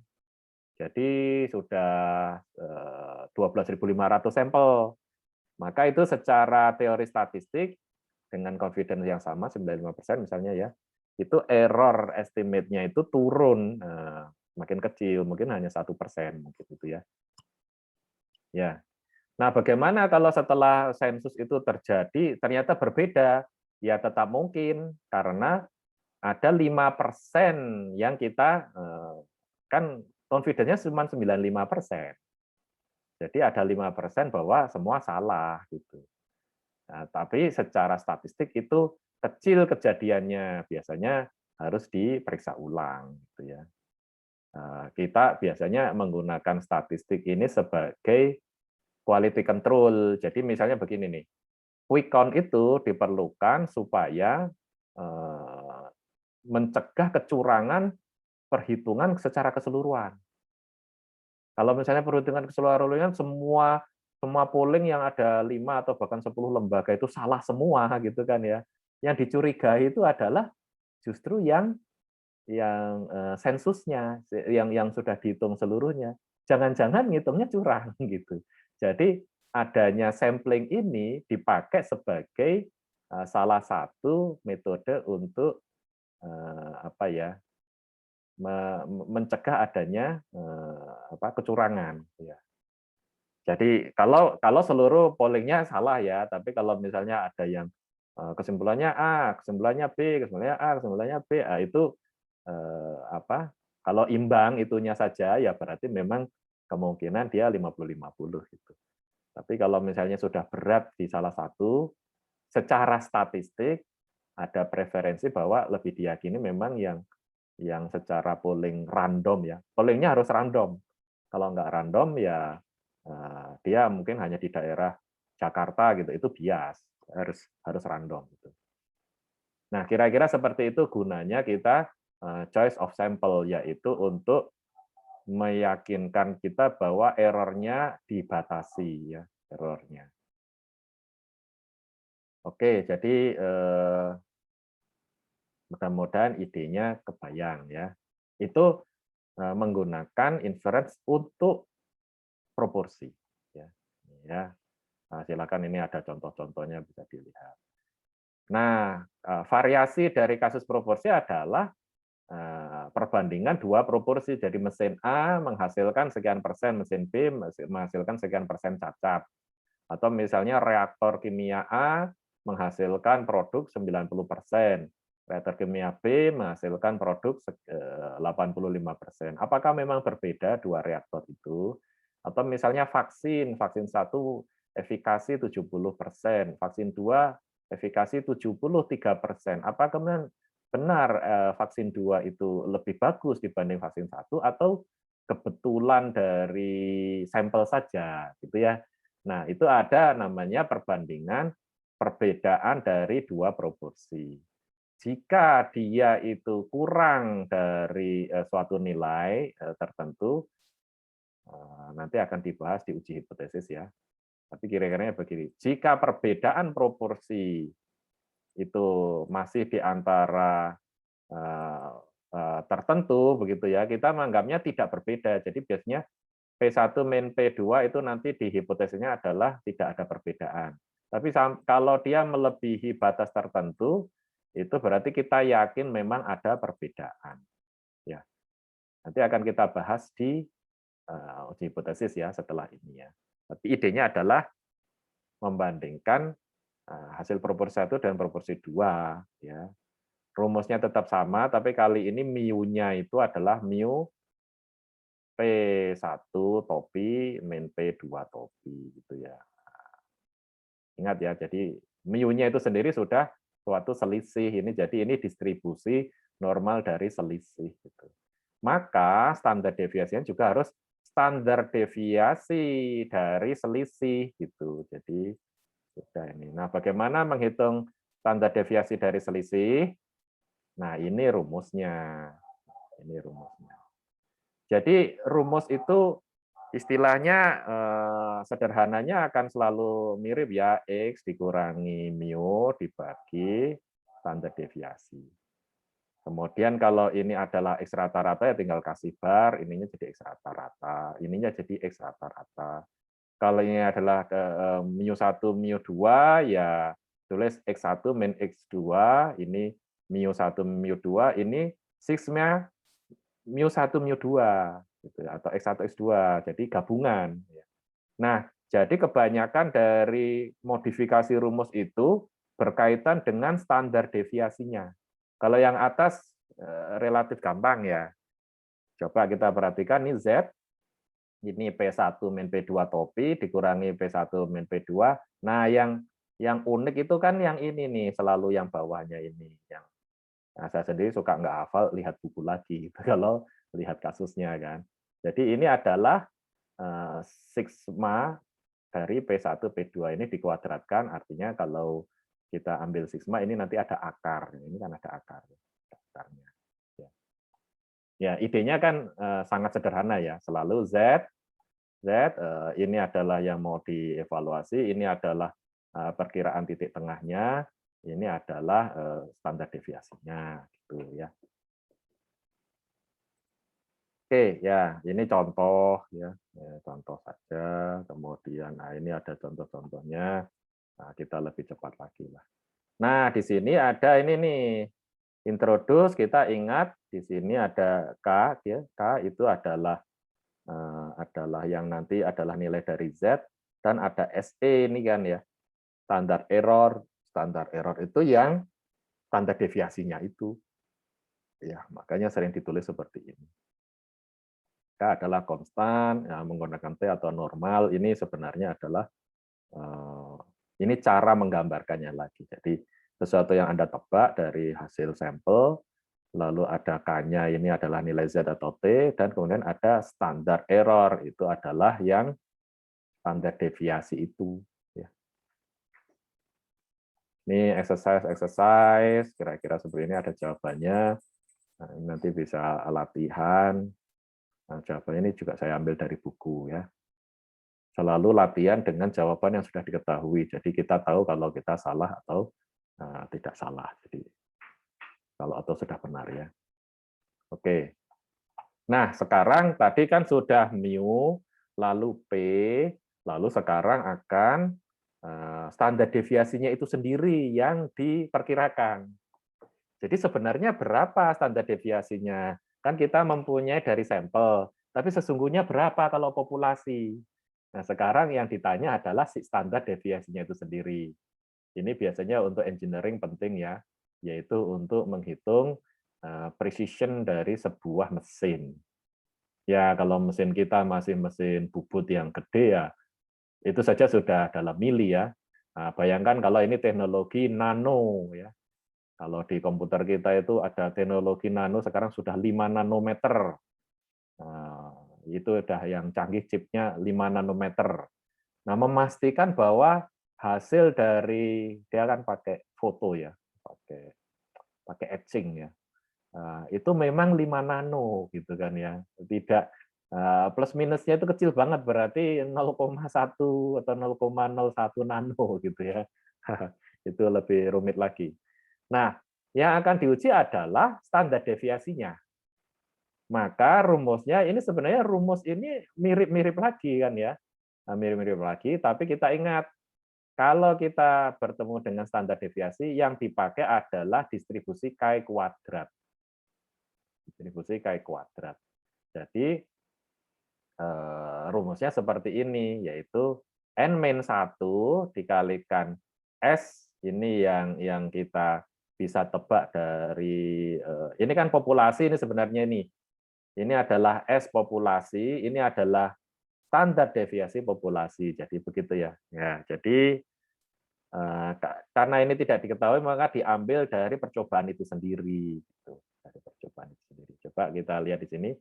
jadi sudah 12.500 sampel. Maka itu secara teori statistik dengan confidence yang sama 95% misalnya ya, itu error estimate-nya itu turun, makin kecil, mungkin hanya 1% mungkin itu ya. Ya. Nah, bagaimana kalau setelah sensus itu terjadi ternyata berbeda? Ya tetap mungkin karena ada 5% yang kita kan confidence-nya cuma 95%. Jadi ada 5% bahwa semua salah gitu. Nah, tapi secara statistik itu kecil kejadiannya, biasanya harus diperiksa ulang gitu ya. Kita biasanya menggunakan statistik ini sebagai quality control. Jadi misalnya begini nih, quick count itu diperlukan supaya mencegah kecurangan perhitungan secara keseluruhan. Kalau misalnya perhitungan keseluruhan semua polling yang ada 5 atau bahkan 10 lembaga itu salah semua gitu kan ya. Yang dicurigai itu adalah justru yang sensusnya, yang sudah dihitung seluruhnya. Jangan-jangan ngitungnya curang gitu. Jadi adanya sampling ini dipakai sebagai salah satu metode untuk apa ya, mencegah adanya kecurangan. Ya. Jadi kalau seluruh pollingnya salah ya, tapi kalau misalnya ada yang kesimpulannya A, kesimpulannya B, kesimpulannya A, kesimpulannya B, itu kalau imbang itunya saja ya berarti memang kemungkinan dia 50-50 gitu. Tapi kalau misalnya sudah berat di salah satu, secara statistik ada preferensi bahwa lebih diyakini memang yang secara polling random ya. Pollingnya harus random. Kalau nggak random ya dia mungkin hanya di daerah Jakarta gitu, itu bias, harus random gitu. Nah, kira-kira seperti itu gunanya kita choice of sample, yaitu untuk meyakinkan kita bahwa errornya dibatasi ya, errornya. Oke, jadi mudah-mudahan idenya kebayang ya. Itu menggunakan inference untuk proporsi ya. Ya. Nah, silakan ini ada contoh-contohnya bisa dilihat. Nah, variasi dari kasus proporsi adalah perbandingan dua proporsi. Jadi mesin A menghasilkan sekian persen, mesin B menghasilkan sekian persen cacat. Atau misalnya reaktor kimia A menghasilkan produk 90%, reaktor kimia B menghasilkan produk 85%. Apakah memang berbeda dua reaktor itu? Atau misalnya vaksin satu efikasi 70%, vaksin 2 efikasi 73%. Apa kemudian benar vaksin 2 itu lebih bagus dibanding vaksin 1 atau kebetulan dari sampel saja gitu ya. Nah, itu ada namanya perbandingan perbedaan dari dua proporsi. Jika dia itu kurang dari suatu nilai tertentu, nanti akan dibahas di uji hipotesis ya. Tapi kira-kiranya begini, jika perbedaan proporsi itu masih di antara tertentu begitu ya, kita menganggapnya tidak berbeda. Jadi biasanya P1 min P2 itu nanti di hipotesisnya adalah tidak ada perbedaan. Tapi kalau dia melebihi batas tertentu, itu berarti kita yakin memang ada perbedaan. Ya, nanti akan kita bahas di uji hipotesis ya setelah ini ya. Tapi idenya adalah membandingkan hasil proporsi 1 dan proporsi 2 ya. Rumusnya tetap sama, tapi kali ini mu-nya itu adalah mu P1 topi min P2 topi gitu ya. Ingat ya, jadi Mu-nya itu sendiri sudah suatu selisih. Jadi ini distribusi normal dari selisih. Gitu. Maka standar deviasinya juga harus standar deviasi dari selisih. Gitu. Jadi sudah ini. Nah, bagaimana menghitung standar deviasi dari selisih? Nah, ini rumusnya. Ini rumusnya. Jadi rumus itu istilahnya sederhananya akan selalu mirip ya, X dikurangi mu dibagi standar deviasi. Kemudian kalau ini adalah X rata-rata ya tinggal kasih bar, ininya jadi X rata-rata, ininya jadi X rata-rata. Kalau ini adalah mu1, mu2 ya tulis X1 min X2, ini mu1, mu2, ini sigma mu1, mu2 gitu, atau X1, X2, jadi gabungan. Nah, jadi kebanyakan dari modifikasi rumus itu berkaitan dengan standar deviasinya. Kalau yang atas relatif gampang ya. Coba kita perhatikan ini Z, ini P1 min P2 topi dikurangi P1 min P2. Nah, yang unik itu kan yang ini nih, selalu yang bawahnya ini. Nah, saya sendiri suka nggak hafal, lihat buku lagi gitu, kalau lihat kasusnya kan. Jadi ini adalah sigma dari P1, P2 ini dikuadratkan, artinya kalau kita ambil sigma ini nanti ada akar. Ini kan ada akarnya. Ya, idenya kan sangat sederhana ya. Selalu Z ini adalah yang mau dievaluasi, ini adalah perkiraan titik tengahnya, ini adalah standar deviasinya gitu ya. Oke, ya, ini contoh ya, contoh saja. Kemudian, nah ini ada contoh-contohnya. Nah, kita lebih cepat lagi lah. Nah, di sini ada ini nih, introduce. Kita ingat di sini ada K, ya. K itu adalah yang nanti adalah nilai dari Z, dan ada SE ini kan ya, standar error. Standar error itu yang standar deviasinya itu. Ya, makanya sering ditulis seperti ini. K adalah konstan, ya, menggunakan T atau normal, ini sebenarnya adalah ini cara menggambarkannya lagi. Jadi sesuatu yang Anda tebak dari hasil sampel, lalu ada K-nya ini adalah nilai Z atau T, dan kemudian ada standar error, itu adalah yang standar deviasi itu. Ya. Ini exercise, kira-kira seperti ini ada jawabannya. Nah, nanti bisa latihan. Nah, jawabannya ini juga saya ambil dari buku ya. Selalu latihan dengan jawaban yang sudah diketahui. Jadi kita tahu kalau kita salah atau tidak salah. Jadi kalau atau sudah benar ya. Oke. Nah, sekarang tadi kan sudah mu, lalu P, lalu sekarang akan standar deviasinya itu sendiri yang diperkirakan. Jadi sebenarnya berapa standar deviasinya? Kan kita mempunyai dari sampel, tapi sesungguhnya berapa kalau populasi? Nah, sekarang yang ditanya adalah si standar deviasinya itu sendiri. Ini biasanya untuk engineering penting ya, yaitu untuk menghitung precision dari sebuah mesin. Ya, kalau mesin kita masih mesin bubut yang gede ya, itu saja sudah dalam mili ya. Nah, bayangkan kalau ini teknologi nano ya. Kalau di komputer kita itu ada teknologi nano, sekarang sudah 5 nanometer. Nah, itu udah yang canggih chipnya 5 nanometer. Nah, memastikan bahwa hasil dari, dia kan pakai foto ya, pakai etching ya. Nah, itu memang 5 nano gitu kan ya. Tidak plus minusnya itu kecil banget, berarti 0,1 atau 0,01 nano gitu ya. Itu lebih rumit lagi. Nah, yang akan diuji adalah standar deviasinya. Maka rumusnya ini sebenarnya rumus ini mirip-mirip lagi kan ya. Nah, mirip-mirip lagi, tapi kita ingat kalau kita bertemu dengan standar deviasi yang dipakai adalah distribusi Chi kuadrat. Distribusi Chi kuadrat. Jadi rumusnya seperti ini, yaitu N-1 dikalikan S, ini yang kita bisa tebak dari, ini kan populasi ini sebenarnya ini. Ini adalah S populasi, ini adalah standar deviasi populasi. Jadi begitu ya. Ya, jadi Karena ini tidak diketahui, maka diambil dari percobaan itu sendiri. Gitu. Dari percobaan itu sendiri. Coba kita lihat di sini.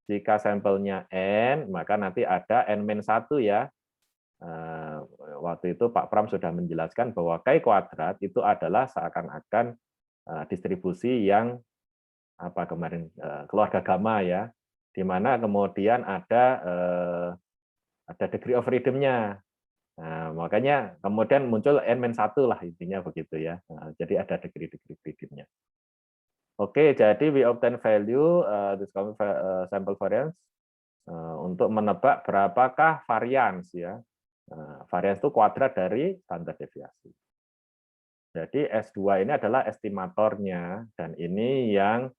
Jika sampelnya N, maka nanti ada N-1 ya. Waktu itu Pak Pram sudah menjelaskan bahwa Chi kuadrat itu adalah seakan-akan distribusi yang apa kemarin keluarga gamma ya, di mana kemudian ada degree of freedom-nya. Nah, makanya kemudian muncul N-1 lah intinya begitu ya. Jadi ada degree freedom-nya. Oke, jadi we obtain value sample variance untuk menebak berapakah varians ya. Varians itu kuadrat dari standar deviasi. Jadi S2 ini adalah estimatornya dan ini yang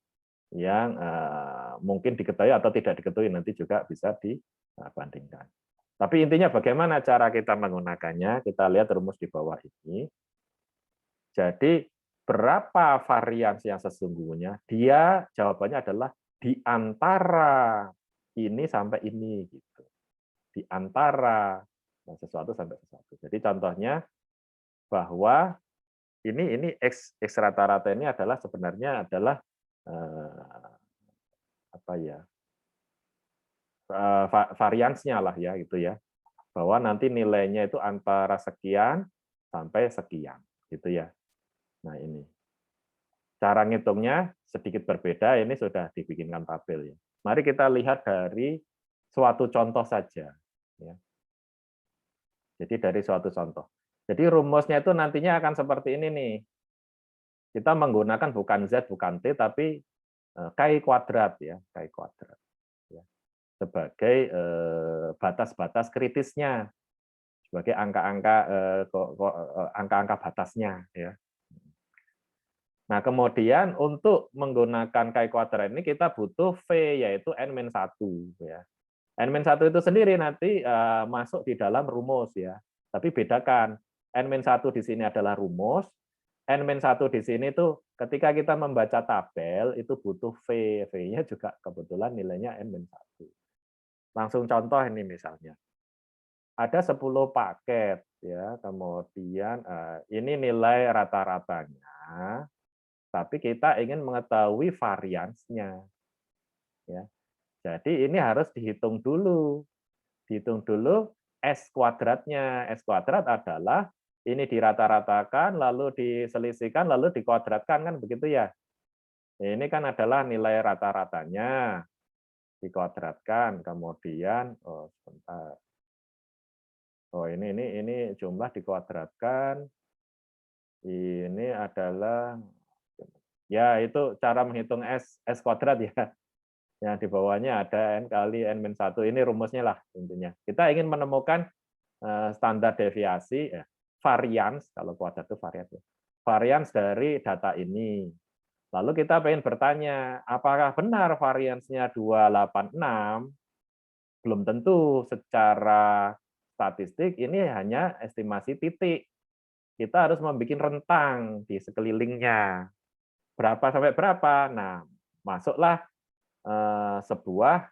mungkin diketahui atau tidak diketahui nanti juga bisa dibandingkan. Tapi intinya bagaimana cara kita menggunakannya, kita lihat rumus di bawah ini. Jadi berapa varians yang sesungguhnya? Dia jawabannya adalah di antara ini sampai ini gitu. Di antara sesuatu sampai sesuatu. Jadi contohnya bahwa ini X rata-rata ini adalah sebenarnya adalah apa ya? Variansnya lah ya gitu ya. Bahwa nanti nilainya itu antara sekian sampai sekian gitu ya. Nah, ini. Cara ngitungnya sedikit berbeda, ini sudah dibikinkan tabel ya. Mari kita lihat dari suatu contoh saja ya. Jadi dari suatu contoh. Jadi rumusnya itu nantinya akan seperti ini nih. Kita menggunakan bukan Z, bukan T, tapi Chi kuadrat ya, Chi kuadrat. Ya. Sebagai batas-batas kritisnya, sebagai angka-angka batasnya ya. Nah, kemudian untuk menggunakan Chi kuadrat ini kita butuh V yaitu N-1 ya. N-1 itu sendiri nanti masuk di dalam rumus ya. Tapi bedakan, N-1 di sini adalah rumus, N-1 di sini tuh ketika kita membaca tabel itu butuh V. V-nya juga kebetulan nilainya N-1. Langsung contoh ini misalnya. Ada 10 paket ya, kemudian ini nilai rata-ratanya, tapi kita ingin mengetahui variansnya. Ya. Jadi ini harus dihitung dulu. Dihitung dulu S kuadratnya. S kuadrat adalah ini dirata-ratakan, lalu diselisihkan, lalu dikuadratkan, kan begitu ya. Ini kan adalah nilai rata-ratanya. Dikuadratkan, kemudian, oh sebentar. Oh ini jumlah dikuadratkan. Ini adalah, ya itu cara menghitung S kuadrat ya. Yang di bawahnya ada N kali N-1. Ini rumusnya lah intinya. Kita ingin menemukan standar deviasi, varians, kalau kuadrat itu varians, varians dari data ini. Lalu kita ingin bertanya, apakah benar variansnya 286? Belum tentu secara statistik, ini hanya estimasi titik. Kita harus membuat rentang di sekelilingnya. Berapa sampai berapa? Nah, masuklah sebuah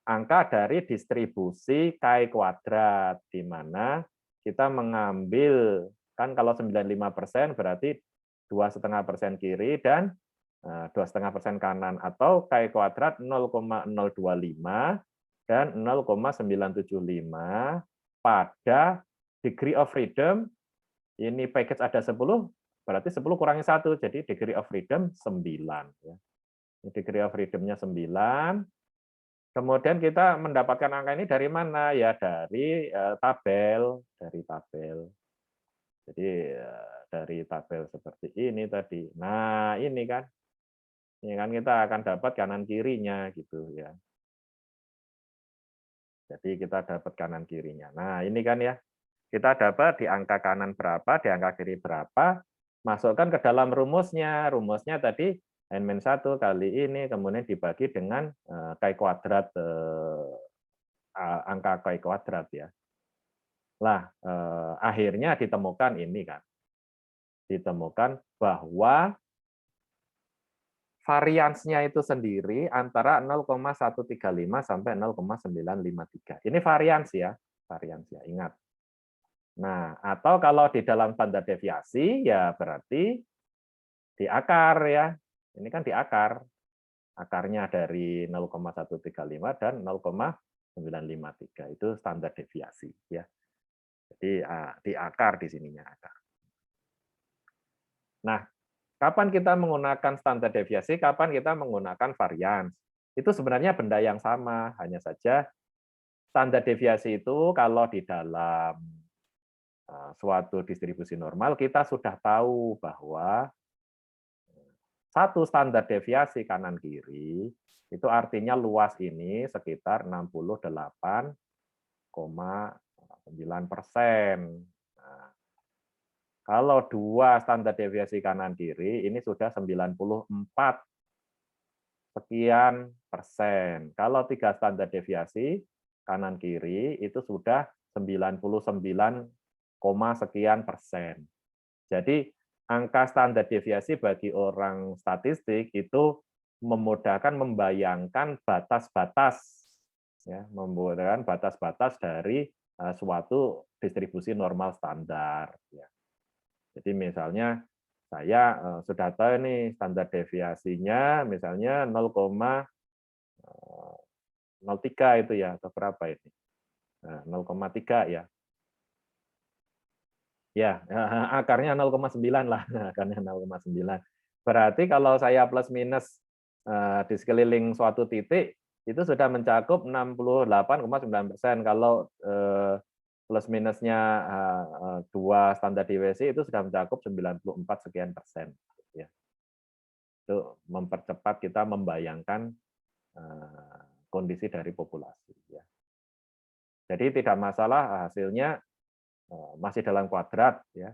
angka dari distribusi Chi kuadrat, di mana kita mengambil, kan kalau 95% berarti 2,5% kiri dan 2,5% kanan, atau Chi kuadrat 0,025 dan 0,975 pada degree of freedom, ini package ada 10, berarti 10 kurangi 1, jadi degree of freedom 9. Ya. Degree of freedom-nya 9. Kemudian kita mendapatkan angka ini dari mana? Ya dari tabel, Jadi dari tabel seperti ini tadi. Nah, ini kan kita akan dapat kanan kirinya gitu ya. Jadi kita dapat kanan kirinya. Nah, ini kan ya. Kita dapat di angka kanan berapa, di angka kiri berapa, masukkan ke dalam rumusnya. Rumusnya tadi N-1 kali ini, kemudian dibagi dengan Chi kuadrat, angka Chi kuadrat ya. Lah, akhirnya ditemukan ini kan. Ditemukan bahwa variansnya itu sendiri antara 0,135 sampai 0,953. Ini varians ya, ingat. Nah, atau kalau di dalam standar deviasi, ya berarti di akar ya. Ini kan di akar. Akarnya dari 0,135 dan 0,953. Itu standar deviasi ya. Jadi di akar di sininya akar. Nah, kapan kita menggunakan standar deviasi, kapan kita menggunakan varians. Itu sebenarnya benda yang sama, hanya saja standar deviasi itu kalau di dalam suatu distribusi normal, kita sudah tahu bahwa satu standar deviasi kanan kiri itu artinya luas ini sekitar 68,9%. Nah, kalau dua standar deviasi kanan kiri ini sudah 94 sekian persen. Kalau tiga standar deviasi kanan kiri itu sudah 99, sekian persen. Jadi angka standar deviasi bagi orang statistik itu memudahkan membayangkan batas-batas, ya, memudahkan batas-batas dari suatu distribusi normal standar. Ya. Jadi misalnya saya sudah tahu nih standar deviasinya misalnya 0,03 itu ya, atau berapa ini? Nah, 0,3 ya. Ya, akarnya 0,9 lah, akarnya 0,9. Berarti kalau saya plus minus di sekeliling suatu titik itu sudah mencakup 68,9%. Kalau plus minusnya dua standar deviasi itu sudah mencakup 94 sekian persen. Ya. Itu mempercepat kita membayangkan kondisi dari populasi. Ya. Jadi tidak masalah hasilnya masih dalam kuadrat ya.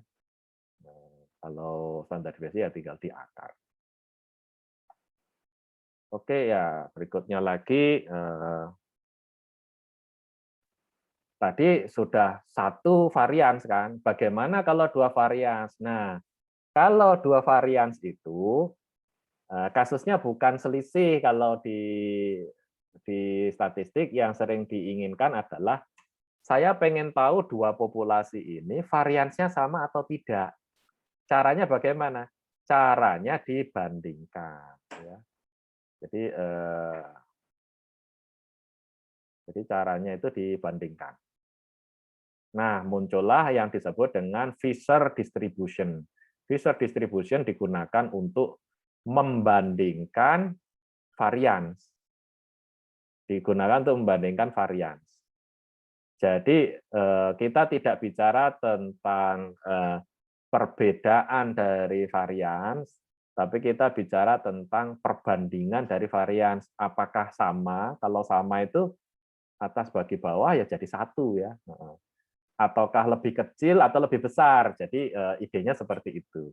Kalau standar deviasi ya tinggal di akar. Oke ya, berikutnya lagi tadi sudah satu varians kan. Bagaimana kalau dua varians? Nah, kalau dua varians itu kasusnya bukan selisih. Kalau di statistik yang sering diinginkan adalah saya pengen tahu dua populasi ini variansnya sama atau tidak. Caranya bagaimana? Caranya dibandingkan. Ya. Jadi caranya itu dibandingkan. Nah, muncullah yang disebut dengan Fisher distribution. Fisher distribution digunakan untuk membandingkan varians. Digunakan untuk membandingkan varians. Jadi kita tidak bicara tentang perbedaan dari varians, tapi kita bicara tentang perbandingan dari varians. Apakah sama? Kalau sama itu atas bagi bawah ya jadi satu ya. Ataukah lebih kecil atau lebih besar. Jadi idenya seperti itu.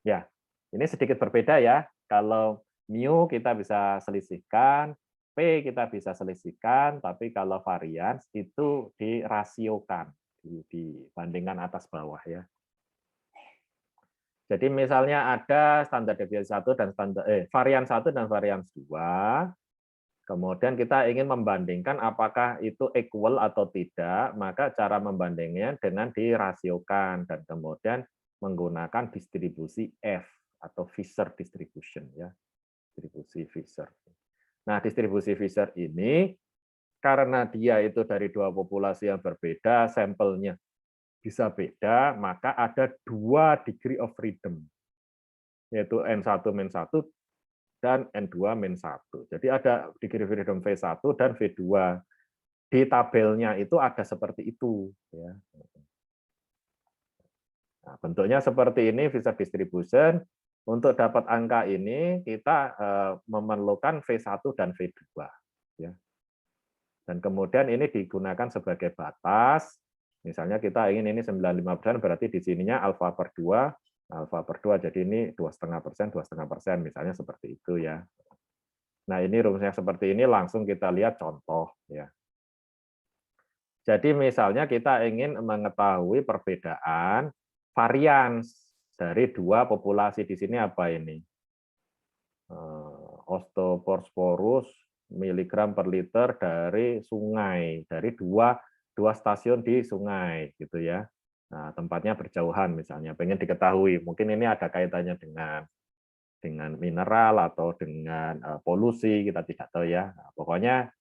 Ya, ini sedikit berbeda ya. Kalau mu kita bisa selisihkan, p kita bisa selisihkan, tapi kalau varians itu dirasiokan, dibandingkan atas bawah ya. Jadi misalnya ada standar deviasi 1 dan varian 1 dan varian 2. Kemudian kita ingin membandingkan apakah itu equal atau tidak, maka cara membandingnya dengan dirasiokan dan kemudian menggunakan distribusi F atau Fisher distribution ya. Distribusi Fisher. Nah, distribusi Fisher ini karena dia itu dari dua populasi yang berbeda, sampelnya bisa beda, maka ada 2 degree of freedom, yaitu N1-1 dan N2-1. Jadi ada degree freedom V1 dan V2. Di tabelnya itu ada seperti itu. Ya. Nah, bentuknya seperti ini, Fisher distribution. Untuk dapat angka ini, kita memerlukan V1 dan V2. Ya. Dan kemudian ini digunakan sebagai batas. Misalnya kita ingin ini 95%, berarti di sininya alfa per 2, jadi ini 2,5%, 2,5%, misalnya seperti itu ya. Nah ini rumusnya seperti ini, langsung kita lihat contoh ya. Jadi misalnya kita ingin mengetahui perbedaan varians dari dua populasi di sini apa ini? Osteoporus miligram per liter dari sungai, dari dua 2 stasiun di sungai gitu ya. Nah, tempatnya berjauhan misalnya, pengen diketahui, mungkin ini ada kaitannya dengan mineral atau dengan polusi, kita tidak tahu ya. Nah, pokoknya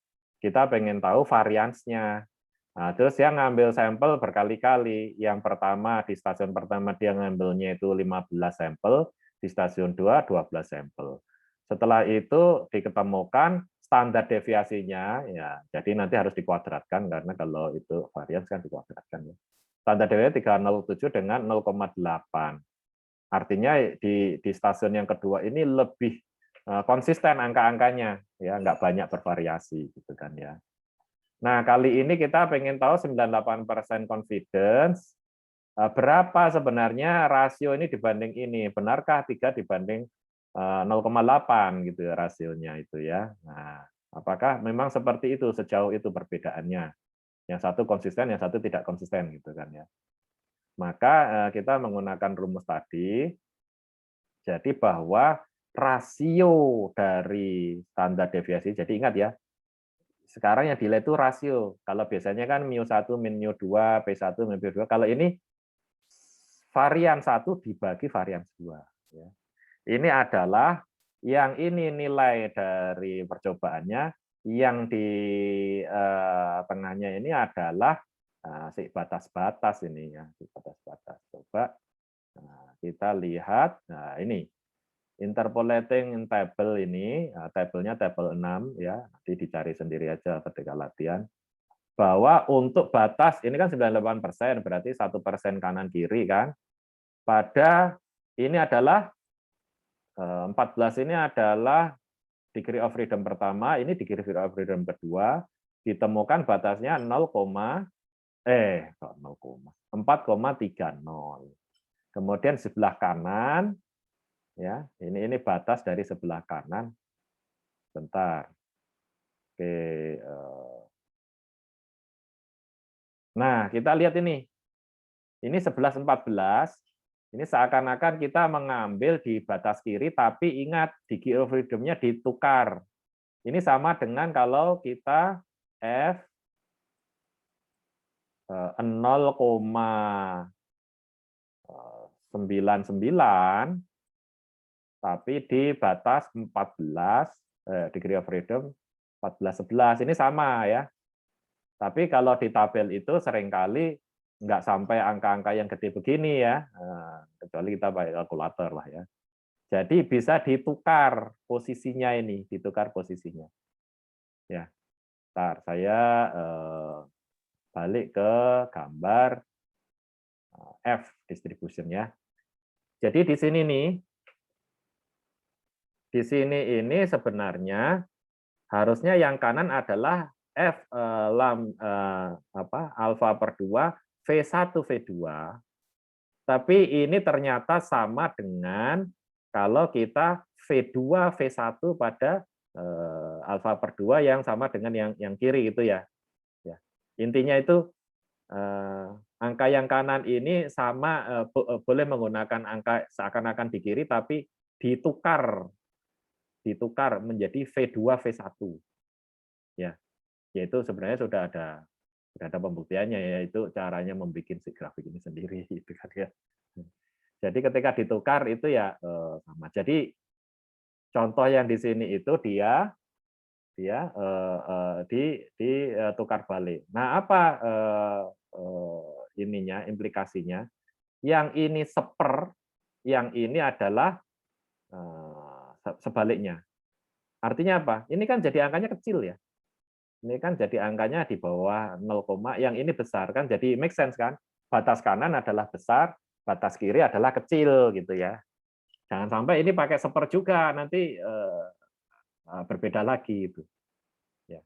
kita pengen tahu variansnya. Nah, terus yang ngambil sampel berkali-kali. Yang pertama di stasiun pertama dia ngambilnya itu 15 sampel, di stasiun 2 12 sampel. Setelah itu diketemukan standar deviasinya, ya jadi nanti harus dikuadratkan karena kalau itu varians kan dikuadratkan ya. Standar deviasi 307 dengan 0,8. Artinya di stasiun yang kedua ini lebih konsisten angka-angkanya, ya nggak banyak bervariasi gitu kan ya. Nah kali ini kita pengen tahu 98% confidence, berapa sebenarnya rasio ini dibanding ini, benarkah 3 dibanding 0,8 gitu ya rasionya itu ya. Nah, apakah memang seperti itu, sejauh itu perbedaannya. Yang satu konsisten, yang satu tidak konsisten gitu kan ya. Maka kita menggunakan rumus tadi, jadi bahwa rasio dari standar deviasi, jadi ingat ya, sekarang yang dilihat itu rasio. Kalau biasanya kan mu1 min mu2, P1 min P2. Kalau ini varian 1 dibagi varian 2. Ya. Ini adalah yang ini nilai dari percobaannya, yang di tengahnya ini adalah si batas-batas ini ya, si batas-batas. Coba kita lihat, nah ini interpolating table ini, tabelnya tabel 6 ya, nanti dicari sendiri aja ketika latihan. Bahwa untuk batas ini kan 98%, berarti 1% kanan kiri kan. Pada ini adalah 14 ini adalah degree of freedom pertama, ini degree of freedom kedua, ditemukan batasnya 4,30. Kemudian sebelah kanan, ya ini batas dari sebelah kanan. Bentar. Oke. Nah, kita lihat ini. Ini 11, 14. Ini seakan-akan kita mengambil di batas kiri, tapi ingat degree of freedom-nya ditukar. Ini sama dengan kalau kita F 0,99, tapi di batas 14, degree of freedom 14, 11. Ini sama ya. Tapi kalau di tabel itu seringkali nggak sampai angka-angka yang gede begini ya, kecuali kita pakai kalkulator lah ya. Jadi bisa ditukar posisinya ini, ditukar posisinya. Ya, ntar saya balik ke gambar F distribution ya. Jadi di sini nih, di sini ini sebenarnya harusnya yang kanan adalah F alfa per 2 V1 V2. Tapi ini ternyata sama dengan kalau kita V2 V1 pada alfa per 2 yang sama dengan yang kiri itu ya. Ya. Intinya itu angka yang kanan ini sama, boleh menggunakan angka seakan-akan di kiri tapi ditukar menjadi V2 V1. Ya. Yaitu sebenarnya sudah ada pembuktiannya, yaitu caranya membuat si grafik ini sendiri gitu kan ya. Jadi ketika ditukar itu ya sama. Jadi contoh yang di sini itu dia ditukar balik. Nah, apa ininya implikasinya? Yang ini yang ini adalah sebaliknya. Artinya apa? Ini kan jadi angkanya kecil ya. Ini kan jadi angkanya di bawah 0, yang ini besar kan, jadi make sense kan? Batas kanan adalah besar, batas kiri adalah kecil gitu ya. Jangan sampai ini pakai seper juga, nanti berbeda lagi itu. Ya.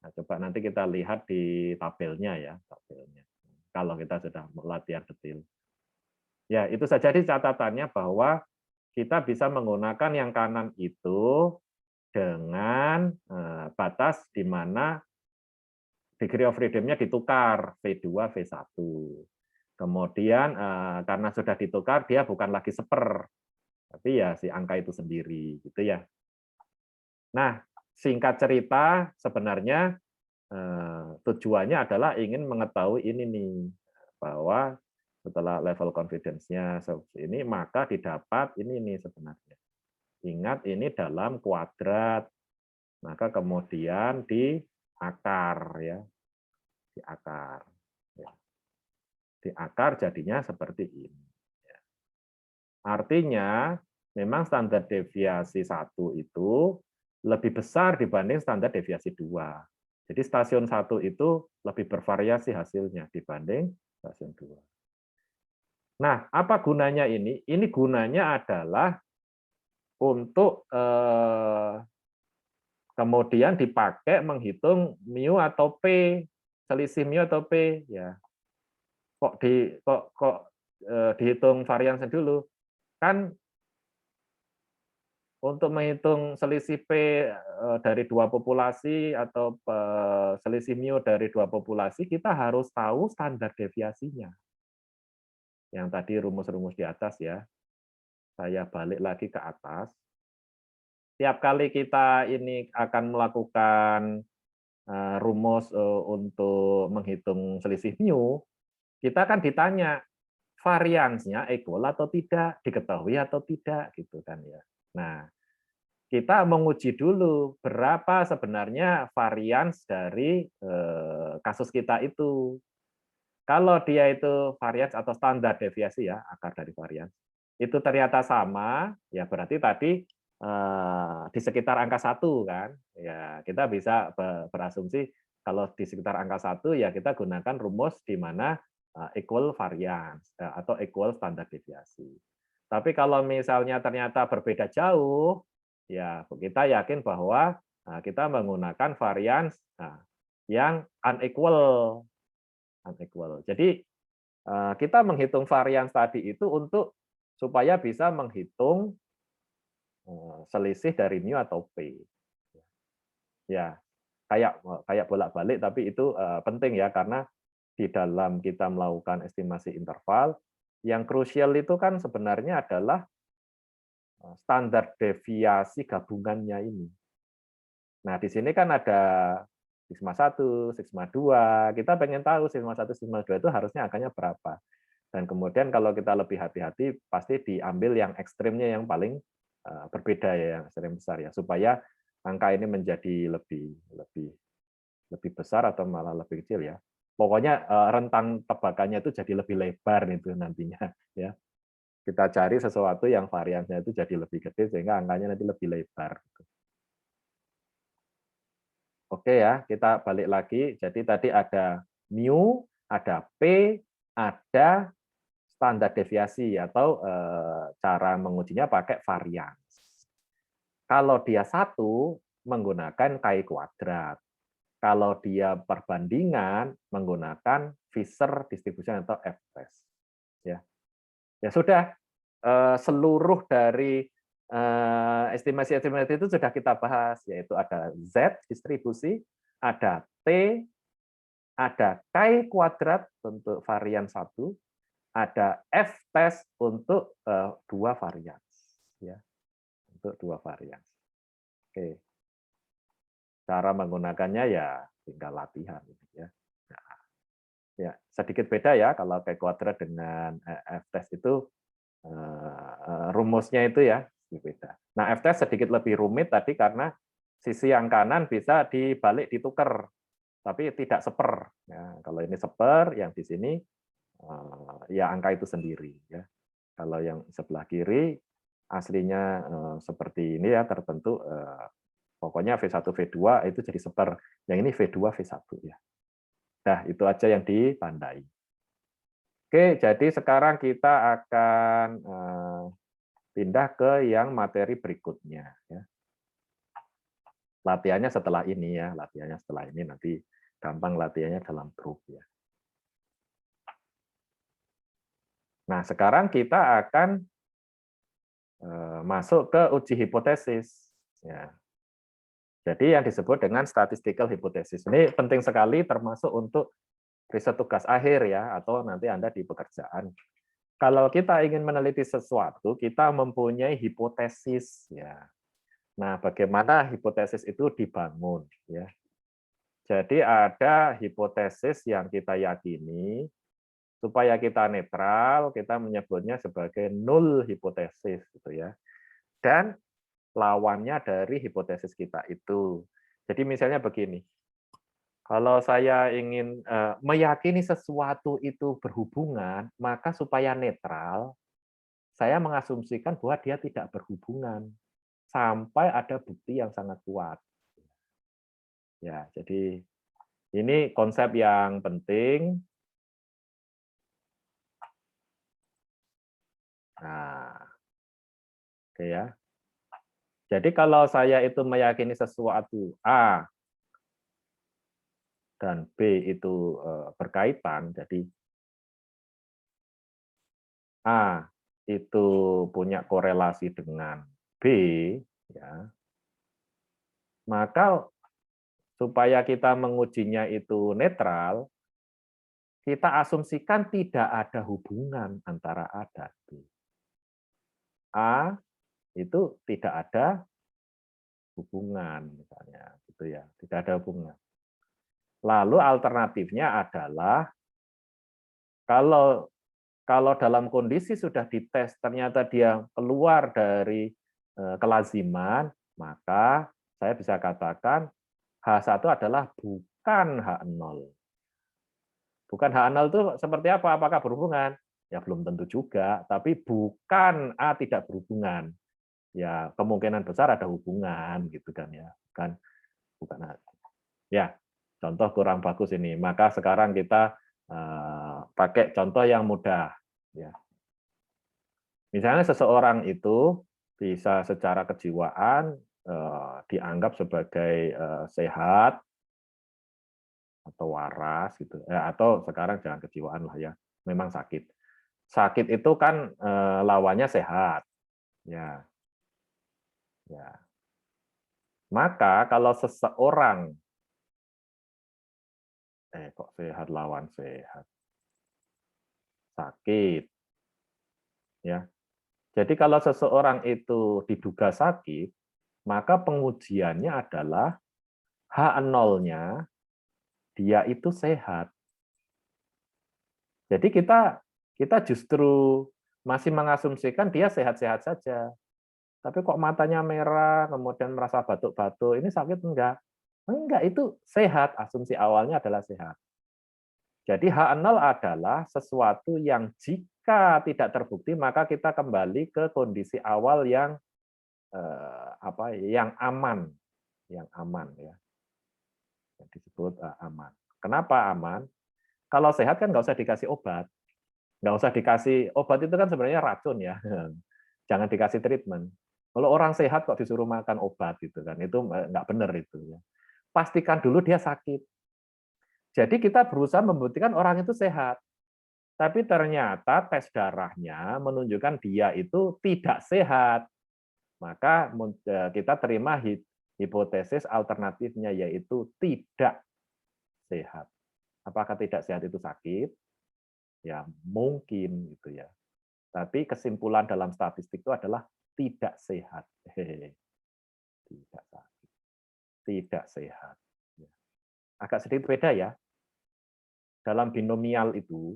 Nah, coba nanti kita lihat di tabelnya ya, tabelnya. Kalau kita sudah latihan detail. Ya, itu saja di catatannya bahwa kita bisa menggunakan yang kanan itu dengan batas di mana degree of freedom-nya ditukar V2 V1. Kemudian karena sudah ditukar dia bukan lagi seper, tapi ya si angka itu sendiri gitu ya. Nah, singkat cerita sebenarnya tujuannya adalah ingin mengetahui ini nih, bahwa setelah level confidence-nya ini, maka didapat ini nih sebenarnya. Ingat ini dalam kuadrat, maka kemudian di akar ya, di akar. Ya. Di akar jadinya seperti ini. Artinya memang standar deviasi 1 itu lebih besar dibanding standar deviasi 2. Jadi stasiun 1 itu lebih bervariasi hasilnya dibanding stasiun 2. Nah, apa gunanya ini? Ini gunanya adalah untuk kemudian dipakai menghitung mu atau p, selisih mu atau p ya. Kok dihitung variansi dulu? Kan untuk menghitung selisih P dari dua populasi atau selisih mu dari dua populasi, kita harus tahu standar deviasinya. Yang tadi rumus-rumus di atas ya. Saya balik lagi ke atas. Tiap kali kita ini akan melakukan rumus untuk menghitung selisih mu, kita akan ditanya variansnya equal atau tidak, diketahui atau tidak, gitu kan ya. Nah, kita menguji dulu berapa sebenarnya varians dari kasus kita itu. Kalau dia itu varians atau standar deviasi ya, akar dari varians, itu ternyata sama, ya berarti tadi di sekitar angka 1 kan. Ya, kita bisa berasumsi kalau di sekitar angka 1 ya kita gunakan rumus di mana equal variance atau equal standar deviasi. Tapi kalau misalnya ternyata berbeda jauh, ya kita yakin bahwa kita menggunakan variance yang unequal. Jadi kita menghitung variance tadi itu untuk supaya bisa menghitung selisih dari mu atau p. Ya, kayak bolak-balik, tapi itu penting ya karena di dalam kita melakukan estimasi interval, yang krusial itu kan sebenarnya adalah standar deviasi gabungannya ini. Nah, di sini kan ada sigma 1, sigma 2. Kita pengen tahu sigma 1, sigma 2 itu harusnya angkanya berapa. Dan kemudian kalau kita lebih hati-hati, pasti diambil yang ekstrimnya yang paling berbeda ya, yang ekstrim besar ya, supaya angka ini menjadi lebih besar atau malah lebih kecil ya. Pokoknya rentang tebakannya itu jadi lebih lebar itu nantinya ya. Kita cari sesuatu yang variannya itu jadi lebih gede sehingga angkanya nanti lebih lebar. Oke ya, kita balik lagi. Jadi tadi ada mu, ada p, ada standar deviasi atau cara mengujinya pakai varians. Kalau dia 1 menggunakan chi kuadrat. Kalau dia perbandingan menggunakan Fisher distribution atau f-test. Ya. Ya sudah, seluruh dari estimasi-estimasi itu sudah kita bahas, yaitu ada Z distribusi, ada T, ada chi kuadrat untuk varian 1, ada f-test untuk 2 varian. Ya, untuk 2 varian. Oke. Cara menggunakannya ya tinggal latihan. Ya. Nah, ya sedikit beda ya kalau chi kuadrat dengan f-test itu rumusnya itu ya beda. Nah, f-test sedikit lebih rumit tadi karena sisi yang kanan bisa dibalik ditukar, tapi tidak seper. Ya, kalau ini seper, yang di sini ya angka itu sendiri. Ya. Kalau yang sebelah kiri aslinya seperti ini ya tertentu, pokoknya V1, V2 itu jadi seper. Yang ini V2, V1 ya. Nah, itu aja yang ditandai. Oke, jadi sekarang kita akan pindah ke yang materi berikutnya. Ya. Latihannya setelah ini ya, latihannya setelah ini nanti gampang latihannya dalam grup ya. Nah, sekarang kita akan masuk ke uji hipotesis. Ya. Jadi yang disebut dengan statistical hypothesis. Ini penting sekali termasuk untuk riset tugas akhir ya, atau nanti Anda di pekerjaan. Kalau kita ingin meneliti sesuatu, kita mempunyai hipotesis ya. Nah, bagaimana hipotesis itu dibangun ya? Jadi ada hipotesis yang kita yakini, supaya kita netral, kita menyebutnya sebagai null hipotesis, gitu ya. Dan lawannya dari hipotesis kita itu. Jadi misalnya begini, kalau saya ingin meyakini sesuatu itu berhubungan, maka supaya netral, saya mengasumsikan bahwa dia tidak berhubungan sampai ada bukti yang sangat kuat. Ya, jadi ini konsep yang penting. Nah, oke ya. Jadi kalau saya itu meyakini sesuatu A dan B itu berkaitan, jadi A itu punya korelasi dengan B, ya, maka supaya kita mengujinya itu netral, kita asumsikan tidak ada hubungan antara A dan B. A itu tidak ada hubungan, misalnya, gitu ya, tidak ada hubungan. Lalu alternatifnya adalah kalau kalau dalam kondisi sudah dites ternyata dia keluar dari kelaziman, maka saya bisa katakan H1 adalah bukan H0. Bukan H0 itu seperti apa? Apakah berhubungan? Ya belum tentu juga, tapi bukan A tidak berhubungan. Ya kemungkinan besar ada hubungan gitu kan ya. Bukan A. Ya, contoh kurang bagus ini. Maka sekarang kita pakai contoh yang mudah ya. Misalnya seseorang itu bisa secara kejiwaan dianggap sebagai sehat atau waras gitu, atau sekarang jangan kejiwaan lah ya, memang sakit. Sakit itu kan lawannya sehat, ya, ya. Maka kalau seseorang kok sehat lawan sehat, sakit, ya. Jadi kalau seseorang itu diduga sakit, maka pengujiannya adalah H0-nya dia itu sehat. Jadi kita justru masih mengasumsikan dia sehat-sehat saja. Tapi kok matanya merah, kemudian merasa batuk-batuk, ini sakit enggak? Enggak, itu sehat. Asumsi awalnya adalah sehat. Jadi H0 adalah sesuatu yang jika tidak terbukti, maka kita kembali ke kondisi awal yang yang aman, ya, yang disebut aman. Kenapa aman? Kalau sehat kan nggak usah dikasih obat. Nggak usah dikasih obat, itu kan sebenarnya racun ya. Jangan dikasih treatment. Kalau orang sehat kok disuruh makan obat gitu kan, itu nggak benar itu ya. Pastikan dulu dia sakit. Jadi kita berusaha membuktikan orang itu sehat. Tapi ternyata tes darahnya menunjukkan dia itu tidak sehat. Maka kita terima hipotesis alternatifnya, yaitu tidak sehat. Apakah tidak sehat itu sakit? Ya mungkin gitu ya. Tapi kesimpulan dalam statistik itu adalah tidak sehat. Tidak sakit, tidak sehat. Agak sedikit beda ya. Dalam binomial itu,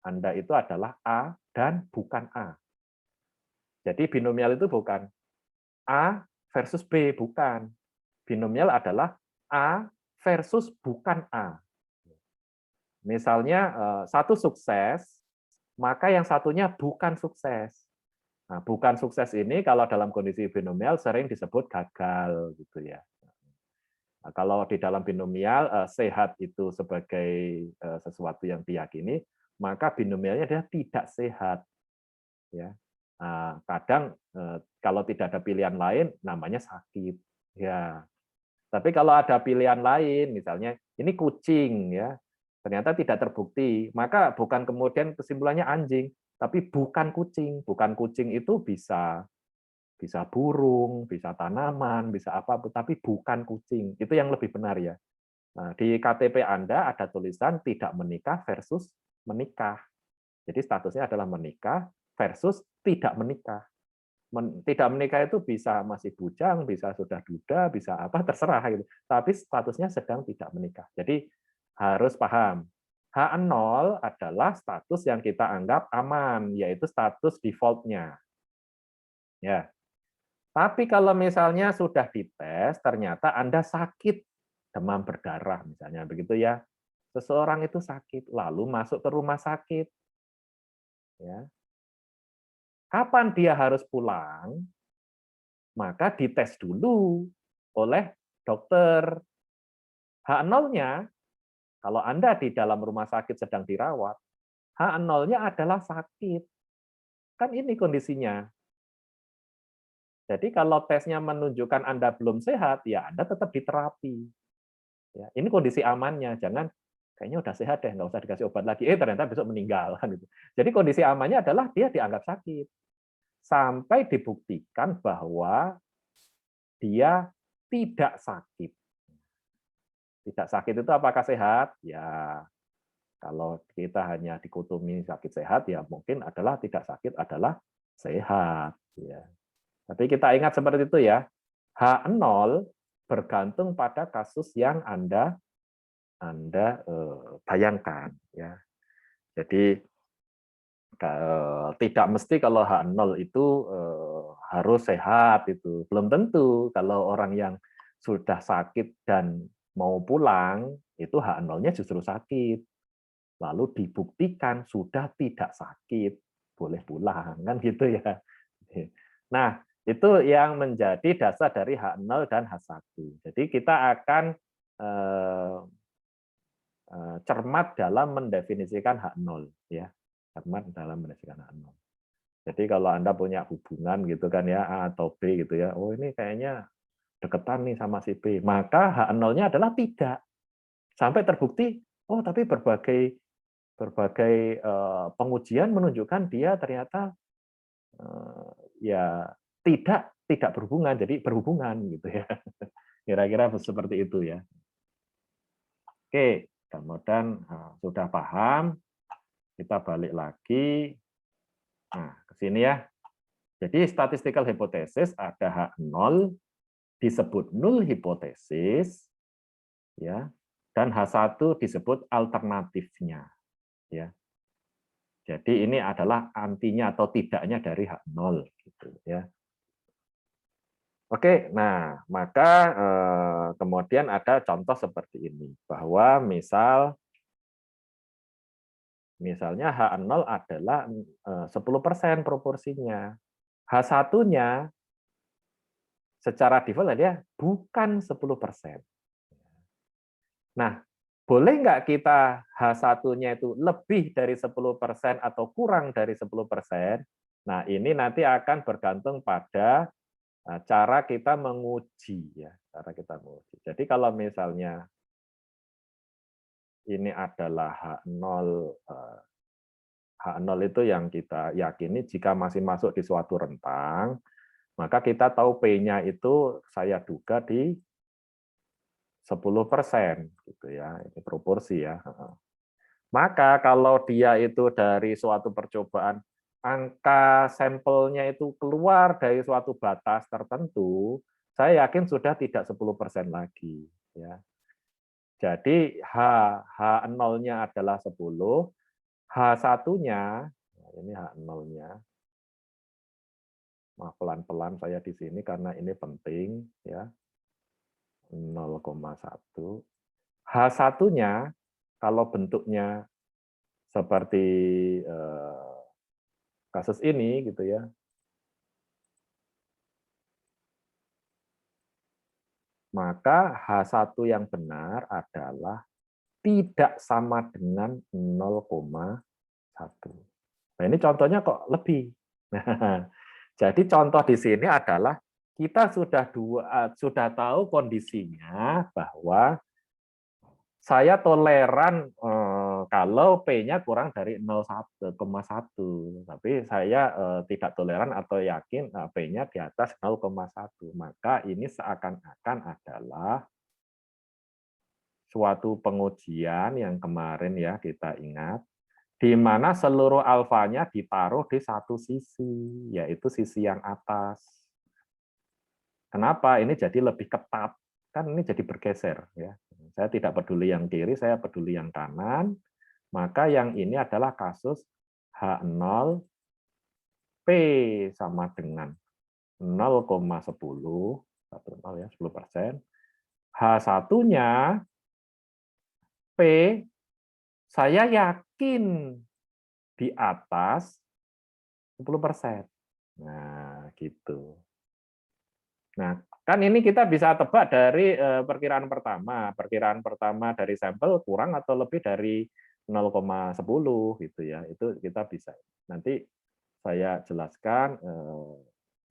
Anda itu adalah A dan bukan A. Jadi binomial itu bukan A versus B, bukan. Binomial adalah A versus bukan A. Misalnya satu sukses, maka yang satunya bukan sukses. Nah, bukan sukses ini kalau dalam kondisi binomial sering disebut gagal gitu ya. Nah, kalau di dalam binomial sehat itu sebagai sesuatu yang diyakini, maka binomialnya adalah tidak sehat. Ya, kadang kalau tidak ada pilihan lain, namanya sakit. Ya, tapi kalau ada pilihan lain, misalnya ini kucing, ya, ternyata tidak terbukti, maka bukan kemudian kesimpulannya anjing, tapi bukan kucing. Bukan kucing itu bisa burung, bisa tanaman, bisa apa, tapi bukan kucing. Itu yang lebih benar ya. Nah, di KTP Anda ada tulisan tidak menikah versus menikah. Jadi statusnya adalah menikah versus tidak menikah. tidak menikah itu bisa masih bujang, bisa sudah duda, bisa apa terserah gitu. Tapi statusnya sedang tidak menikah. Jadi harus paham. H0 adalah status yang kita anggap aman, yaitu status default-nya. Ya. Tapi kalau misalnya sudah dites, ternyata Anda sakit, demam berdarah misalnya begitu ya. Seseorang itu sakit, lalu masuk ke rumah sakit. Ya. Kapan dia harus pulang? Maka dites dulu oleh dokter. H0-nya, kalau Anda di dalam rumah sakit sedang dirawat, H0-nya adalah sakit. Kan ini kondisinya. Jadi kalau tesnya menunjukkan Anda belum sehat, ya Anda tetap diterapi. Ya, ini kondisi amannya, jangan kayaknya udah sehat deh, nggak usah dikasih obat lagi. Ternyata besok meninggal. Gitu. Jadi kondisi amannya adalah dia dianggap sakit. Sampai dibuktikan bahwa dia tidak sakit. Tidak sakit itu apakah sehat? Ya, kalau kita hanya dikotomi sakit sehat, ya mungkin adalah tidak sakit adalah sehat. Ya. Tapi kita ingat seperti itu ya, H0 bergantung pada kasus yang Anda bayangkan. Ya. Jadi tidak mesti kalau H0 itu harus sehat itu. Belum tentu kalau orang yang sudah sakit dan mau pulang, itu H0-nya justru sakit. Lalu dibuktikan sudah tidak sakit, boleh pulang, kan gitu ya. Nah, itu yang menjadi dasar dari H0 dan H1. Jadi kita akan cermat dalam mendefinisikan H0 ya. Cermat dalam mendefinisikan H0. Jadi kalau Anda punya hubungan gitu kan ya, A atau B gitu ya, oh ini kayaknya deketan nih sama si B, maka H0-nya adalah tidak. Sampai terbukti, oh tapi berbagai pengujian menunjukkan dia ternyata ya tidak berhubungan, jadi berhubungan gitu ya. Kira-kira seperti itu ya. Oke, kemudian sudah paham, kita balik lagi. Nah, ke sini ya. Jadi statistical hypothesis ada H0 disebut null hipotesis ya, dan H1 disebut alternatifnya ya. Jadi ini adalah antinya atau tidaknya dari H0 gitu ya. Oke, nah maka kemudian ada contoh seperti ini bahwa misalnya H0 adalah 10% proporsinya. H1-nya secara default dia bukan 10%. Nah, boleh nggak kita H1-nya itu lebih dari 10% atau kurang dari 10%? Nah, ini nanti akan bergantung pada cara kita menguji ya, cara kita menguji. Jadi kalau misalnya ini adalah H0 H0 itu yang kita yakini jika masih masuk di suatu rentang, maka kita tahu P-nya itu saya duga di 10% gitu ya, ini proporsi ya. Maka kalau dia itu dari suatu percobaan angka sampelnya itu keluar dari suatu batas tertentu, saya yakin sudah tidak 10% lagi ya. Jadi H0-nya adalah 10, H1-nya ini H0-nya. Maaf pelan-pelan saya di sini karena ini penting ya. 0,1. H1-nya kalau bentuknya seperti kasus ini gitu ya. Maka H1 yang benar adalah tidak sama dengan 0,1. Nah, ini contohnya kok lebih. Nah, jadi contoh di sini adalah kita sudah tahu kondisinya bahwa saya toleran kalau P-nya kurang dari 0,1, tapi saya tidak toleran atau yakin P-nya di atas 0,1. Maka ini seakan-akan adalah suatu pengujian yang kemarin ya kita ingat, di mana seluruh alfanya ditaruh di satu sisi, yaitu sisi yang atas. Kenapa? Ini jadi lebih ketat. Kan ini jadi bergeser. Ya. Saya tidak peduli yang kiri, saya peduli yang kanan. Maka yang ini adalah kasus H0 P sama dengan 0,10, 10 ya, 10%. H1-nya P, saya yakin di atas 10%. Nah, gitu. Nah, kan ini kita bisa tebak dari perkiraan pertama. Perkiraan pertama dari sampel kurang atau lebih dari 0,10 gitu ya. Itu kita bisa. Nanti saya jelaskan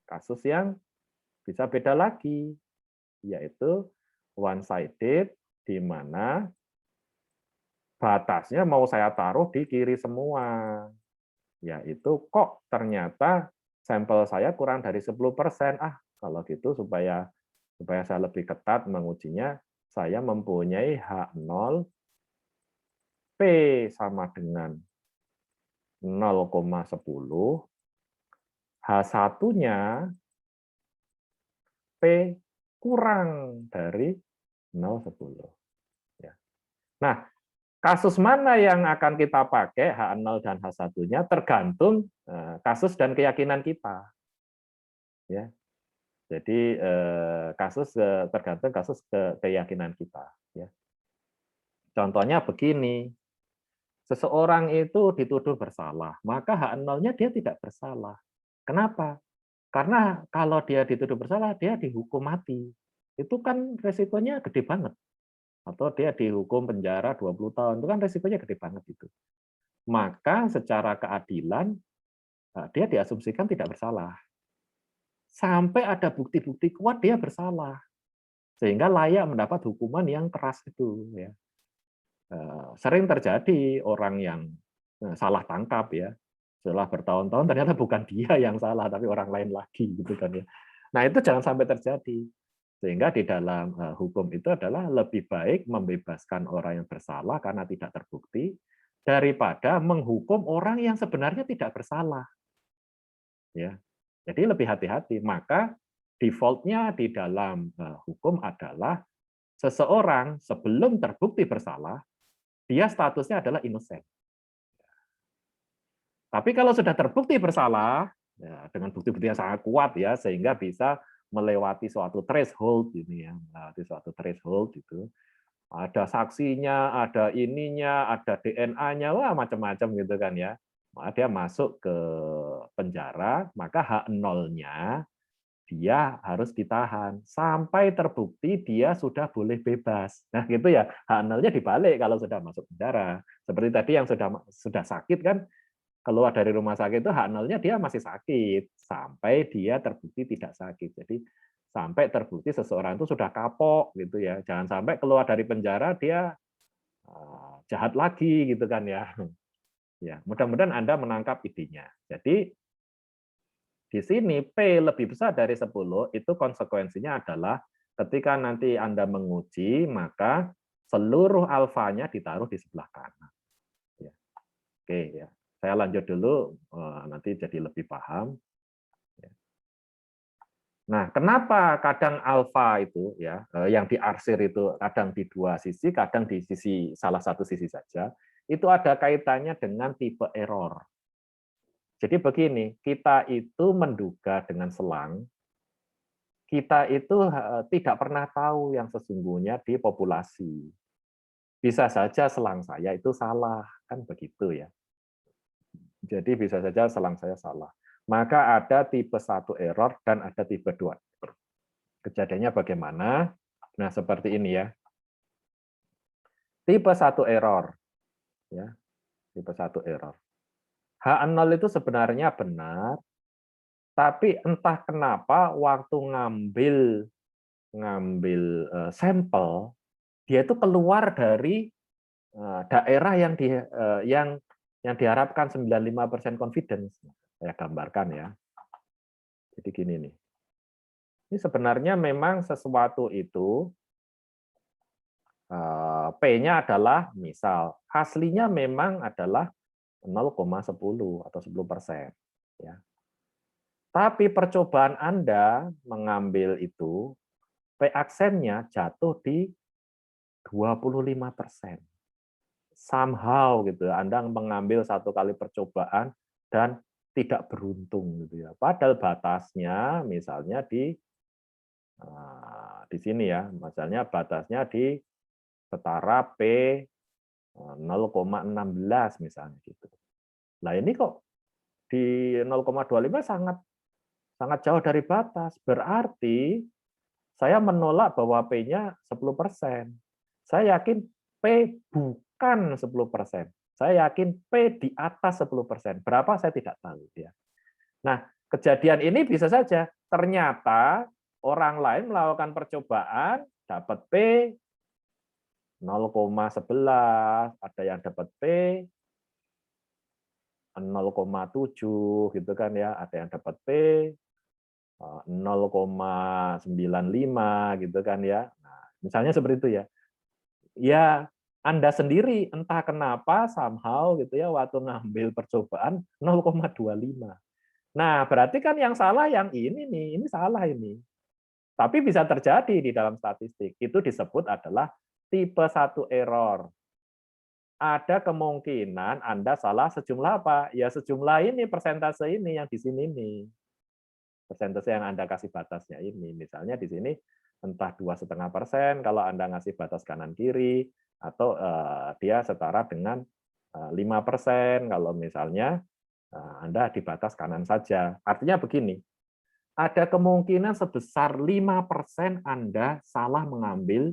kasus yang bisa beda lagi, yaitu one sided di mana batasnya mau saya taruh di kiri semua. Yaitu kok ternyata sampel saya kurang dari 10%. Kalau gitu supaya saya lebih ketat mengujinya, saya mempunyai H0 P sama dengan 0,10, H1-nya P kurang dari 0,10. Ya. Nah, kasus mana yang akan kita pakai, H0 dan H1-nya, tergantung kasus dan keyakinan kita. Ya. Jadi kasus tergantung kasus keyakinan kita. Ya. Contohnya begini, seseorang itu dituduh bersalah, maka H0-nya dia tidak bersalah. Kenapa? Karena kalau dia dituduh bersalah, dia dihukum mati. Itu kan resikonya gede banget. Atau dia dihukum penjara 20 tahun, itu kan resikonya gede banget itu. Maka secara keadilan, dia diasumsikan tidak bersalah. Sampai ada bukti-bukti kuat dia bersalah. Sehingga layak mendapat hukuman yang keras itu. Ya. Sering terjadi orang yang salah tangkap ya, setelah bertahun-tahun ternyata bukan dia yang salah tapi orang lain lagi gitu kan ya. Nah itu jangan sampai terjadi, sehingga di dalam hukum itu adalah lebih baik membebaskan orang yang bersalah karena tidak terbukti daripada menghukum orang yang sebenarnya tidak bersalah ya. Jadi lebih hati-hati. Maka defaultnya di dalam hukum adalah seseorang sebelum terbukti bersalah dia statusnya adalah innocent. Tapi kalau sudah terbukti bersalah, ya, dengan bukti-bukti yang sangat kuat ya, sehingga bisa melewati suatu threshold ini ya, melewati suatu threshold itu. Ada saksinya, ada ininya, ada DNA-nya, wah macam-macam gitu kan ya. Maka dia masuk ke penjara, maka H0-nya dia harus ditahan sampai terbukti dia sudah boleh bebas. Nah, gitu ya. H0-nya dibalik kalau sudah masuk penjara. Seperti tadi yang sudah sakit kan, keluar dari rumah sakit itu H0-nya dia masih sakit sampai dia terbukti tidak sakit. Jadi sampai terbukti seseorang itu sudah kapok gitu ya. Jangan sampai keluar dari penjara dia jahat lagi gitu kan ya. Ya, mudah-mudahan Anda menangkap idenya. Jadi di sini P lebih besar dari 10, itu konsekuensinya adalah ketika nanti Anda menguji, maka seluruh alfanya ditaruh di sebelah kanan. Ya. Oke, ya. Saya lanjut dulu, nanti jadi lebih paham. Nah, kenapa kadang alfa itu ya yang diarsir itu kadang di dua sisi, kadang di sisi salah satu sisi saja, itu ada kaitannya dengan tipe error. Jadi begini, kita itu menduga dengan selang, kita itu tidak pernah tahu yang sesungguhnya di populasi. Bisa saja selang saya itu salah, kan begitu ya. Jadi bisa saja selang saya salah. Maka ada tipe 1 error dan ada tipe 2 error. Kejadiannya bagaimana? Nah, seperti ini ya. Tipe 1 error. Ya, tipe 1 error. H0 itu sebenarnya benar, tapi entah kenapa waktu ngambil sampel, dia itu keluar dari daerah yang diharapkan 95% confidence. Saya gambarkan ya. Jadi gini nih. Ini sebenarnya memang sesuatu itu P-nya adalah misal aslinya memang adalah 0,10 atau 10%. Ya. Tapi percobaan Anda mengambil itu, P aksennya jatuh di 25%. Somehow gitu ya, Anda mengambil satu kali percobaan dan tidak beruntung gitu ya. Padahal batasnya misalnya di sini ya, misalnya batasnya di setara P 0,16 misalnya gitu. Nah ini kok di 0,25 sangat sangat jauh dari batas. Berarti saya menolak bahwa P-nya 10%. Saya yakin P bukan 10%. Saya yakin P di atas 10%. Berapa saya tidak tahu. Ya. Nah, kejadian ini bisa saja. Ternyata orang lain melakukan percobaan, dapat P 0,11, ada yang dapat P 0,7 gitu kan ya, ada yang dapat P 0,95 gitu kan ya. Nah, misalnya seperti itu ya. Ya, Anda sendiri entah kenapa somehow gitu ya waktu ngambil percobaan 0,25. Nah, berarti kan yang salah yang ini nih, ini salah ini. Tapi bisa terjadi di dalam statistik. Itu disebut adalah tipe 1 error. Ada kemungkinan Anda salah sejumlah apa? Ya sejumlah ini, persentase ini yang di sini nih. Persentase yang Anda kasih batasnya ini. Misalnya di sini entah 2,5% kalau Anda ngasih batas kanan kiri, atau dia setara dengan 5% kalau misalnya Anda di batas kanan saja. Artinya begini, ada kemungkinan sebesar 5% Anda salah mengambil